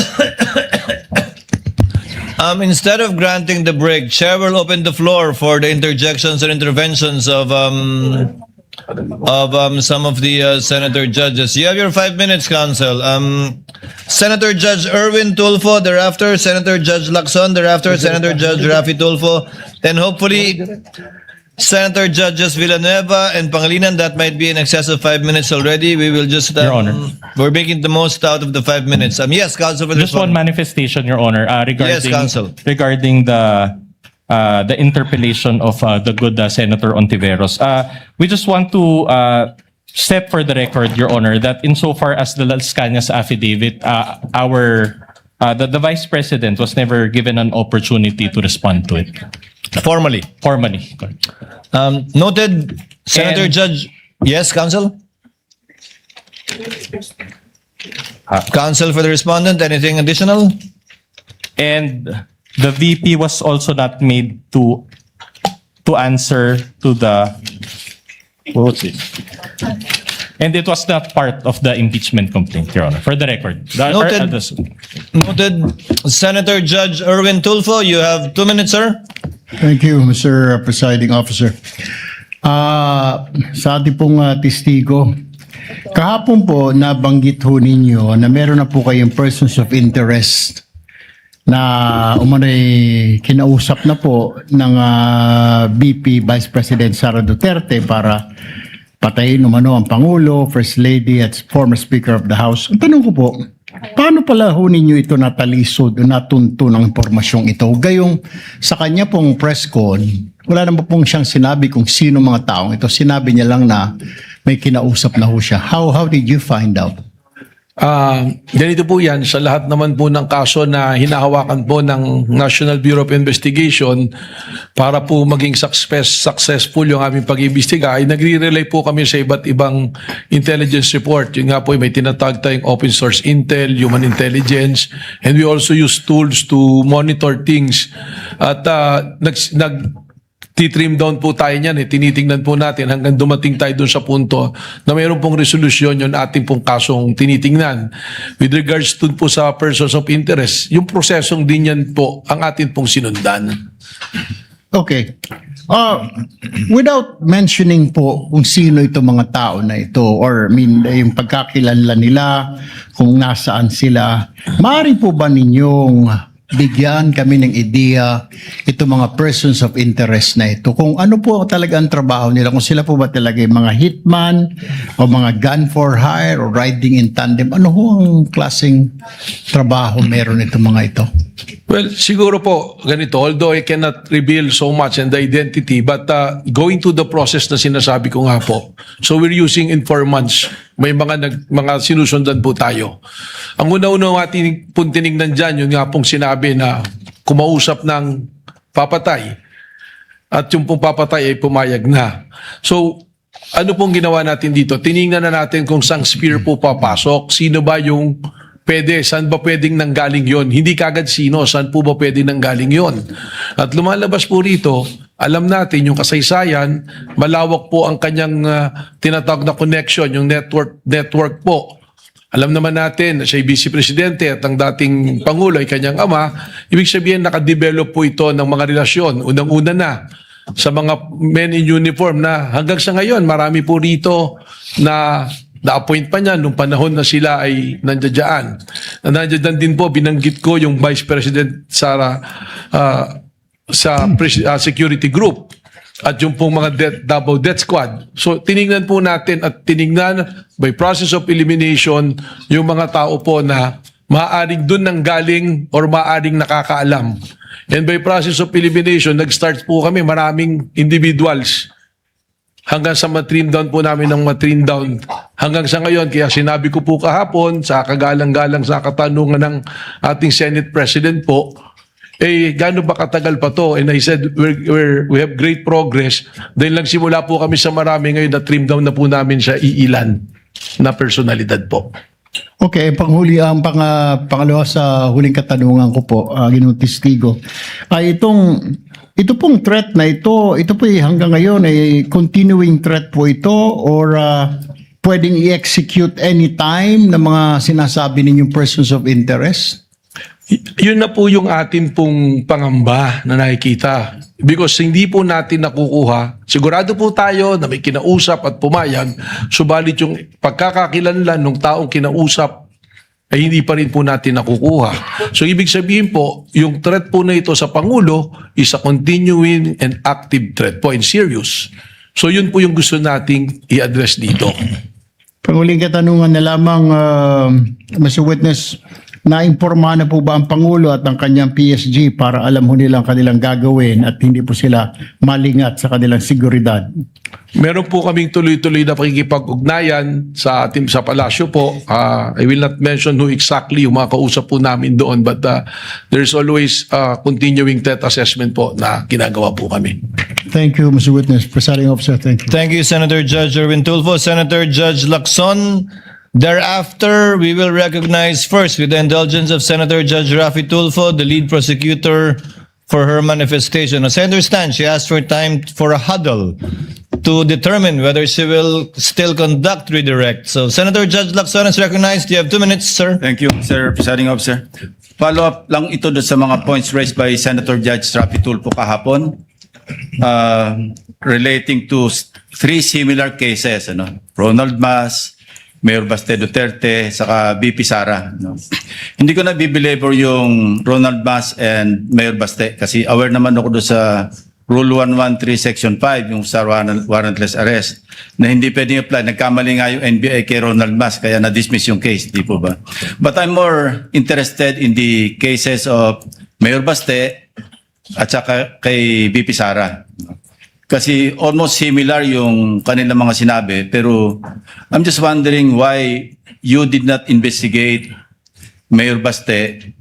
Instead of granting the break, Chair will open the floor for the interjections and interventions of some of the senator judges. You have your 5 minutes, Counsel. Senator Judge Erwin Tulfo, thereafter Senator Judge Lacson, thereafter Senator Judge Rafi Tulfo, and hopefully Senator Judges Villanueva and Pangilinan. That might be in excess of 5 minutes already. We will just, Your Honor. we're making the most out of the 5 minutes. Yes, Counsel for the Just one manifestation, Your Honor, Yes, Counsel. regarding the interpellation of the good Senator Ontiveros. We just want to step for the record, Your Honor, that insofar as the Las Cañas affidavit, the Vice President was never given an opportunity to respond to it. Formally. Formally. Noted, Senator And- Judge. Yes, Counsel? Counsel for the respondent, anything additional? And the VP was also not made to answer to the what was it? And it was not part of the impeachment complaint, Your Honor, for the record. Noted. Noted. Senator Judge Erwin Tulfo, you have 2 minutes, sir. Thank you, Mr. Presiding Officer. Sa ating pong testigo, kahapon po nabanggit ho ninyo na meron na po kayong persons of interest na umano'y kinausap na po ng VP Vice President Sara Duterte para patayin umano ang Pangulo, First Lady at former Speaker of the House. Ang tanong ko po, paano pala ho ninyo ito natalisod o natunto ng impormasyong ito? Gayong sa kanya pong press con, wala naman pong siyang sinabi kung sino mga taong ito. Sinabi niya lang na may kinausap na ho siya. How did you find out? Ganito po yan, sa lahat naman po ng kaso na hinahawakan po ng National Bureau of Investigation para po maging successful yung aming pag-iimbestiga, ay nagre-rely po kami sa iba't ibang intelligence report. Yun nga po, may tinatawag tayong open source intel, human intelligence, and we also use tools to monitor things. At titrim down po tayo niyan, tinitingnan po natin hanggang dumating tayo doon sa punto na mayroon pong resolusyon yung ating pong kasong tinitingnan. With regards to po sa persons of interest, yung prosesong din yan po ang atin pong sinundan. Okay. Without mentioning po kung sino itong mga tao na ito or yung pagkakilala nila, kung nasaan sila, maaari po ba ninyong bigyan kami ng ideya itong mga persons of interest na ito, kung ano po talaga ang trabaho nila, kung sila po ba talaga yung mga hitman o mga gun for hire o riding in tandem, ano ho ang klaseng trabaho meron itong mga ito? Well, siguro po ganito, although I cannot reveal so much in the identity, but going to the process na sinasabi ko nga po, so we're using informants. May mga sinusundan po tayo. Ang una-una ating pong tinignan dyan, yun nga pong sinabi na kumausap ng papatay at yung pong papatay ay pumayag na. So, ano pong ginawa natin dito? Tinignan na natin kung saang sphere po papasok, sino ba yung pwede, saan ba pwedeng nanggaling yon? Hindi kagad sino, saan po ba pwedeng nanggaling yon? At lumalabas po rito, alam natin yung kasaysayan, malawak po ang kanyang tinatawag na connection, yung network po. Alam naman natin na siya ay Vice Presidente at ang dating Pangulo ay kanyang ama. Ibig sabihin nakadevelop po ito ng mga relasyon. Unang-una na sa mga men in uniform na hanggang sa ngayon marami po rito na na-appoint pa niya nung panahon na sila ay nandiyan. Nandiyan din po, binanggit ko yung Vice President Sara sa security group at yung pong mga double death squad. So tinignan po natin at tinignan by process of elimination yung mga tao po na maaaring dun nang galing or maaaring nakakaalam. And by process of elimination, nag-start po kami maraming individuals hanggang sa matrim down po namin ng matrim down hanggang sa ngayon. Kaya sinabi ko po kahapon sa kagalang-galang sa katanungan ng ating Senate President po, gaano ba katagal pa to? And I said, we have great progress. Dahil lang simula po kami sa marami ngayon na trim down na po namin sa iilan na personalidad po. Okay, panghuli ang pangalawa sa huling katanungan ko po, Ginoong Testigo. Ito pong threat na ito po hanggang ngayon ay continuing threat po ito or pwedeng i-execute anytime ng mga sinasabi ninyong persons of interest? Yun na po yung atin pong pangamba na nakikita. Because hindi po natin nakukuha. Sigurado po tayo na may kinausap at pumayag, subalit yung pagkakakilanlan ng taong kinausap ay hindi pa rin po natin nakukuha. So ibig sabihin po, yung threat po na ito sa Pangulo is a continuing and active threat po and serious. So yun po yung gusto nating i-address dito. Panguling katanungan na lamang, Mr. Witness, naimporma na po ba ang Pangulo at ang kanyang PSG para alam ho nilang kanilang gagawin at hindi po sila malingat sa kanilang seguridad? Meron po kaming tuloy-tuloy na pakikipag-ugnayan sa ating sa palasyo po. I will not mention who exactly yung mga kausap po namin doon, but there's always continuing threat assessment po na ginagawa po kami. Thank you, Mr. Witness. Presiding Officer, thank you. Thank you, Senator Judge Erwin Tulfo. Senator Judge Lacson. Thereafter, we will recognize first, with the indulgence of Senator Judge Rafi Tulfo, the lead prosecutor for her manifestation. As I understand, she asked for time for a huddle to determine whether she will still conduct redirect. So, Senator Judge Lacson is recognized. You have 2 minutes, sir. Thank you, Sir Presiding Officer. Follow-up lang ito doon sa mga points raised by Senator Judge Rafi Tulfo kahapon relating to 3 similar cases. Ronald Mas, Mayor Baste Duterte, saka BP Sara. Hindi ko na bibelabor yung Ronald Mas and Mayor Baste kasi aware naman ako doon sa Rule 113 Section 5, yung sa warrantless arrest, na hindi pwedeng apply. Nagkamali nga yung NBI kay Ronald Mas, kaya na-dismiss yung case, di po ba? But I'm more interested in the cases of Mayor Baste at saka kay BP Sara. Kasi almost similar yung kanilang mga sinabi, pero I'm just wondering why you did not investigate Mayor Baste,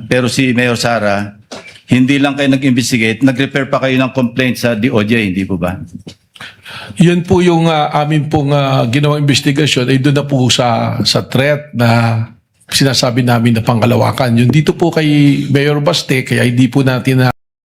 pero si Mayor Sara, hindi lang kayo nag-investigate, nag-repair pa kayo ng complaint sa DOJ, hindi po ba? Yun po yung amin pong ginawang investigasyon ay doon na po sa threat na sinasabi namin na pangkalawakan. Yun dito po kay Mayor Baste, kaya hindi po natin na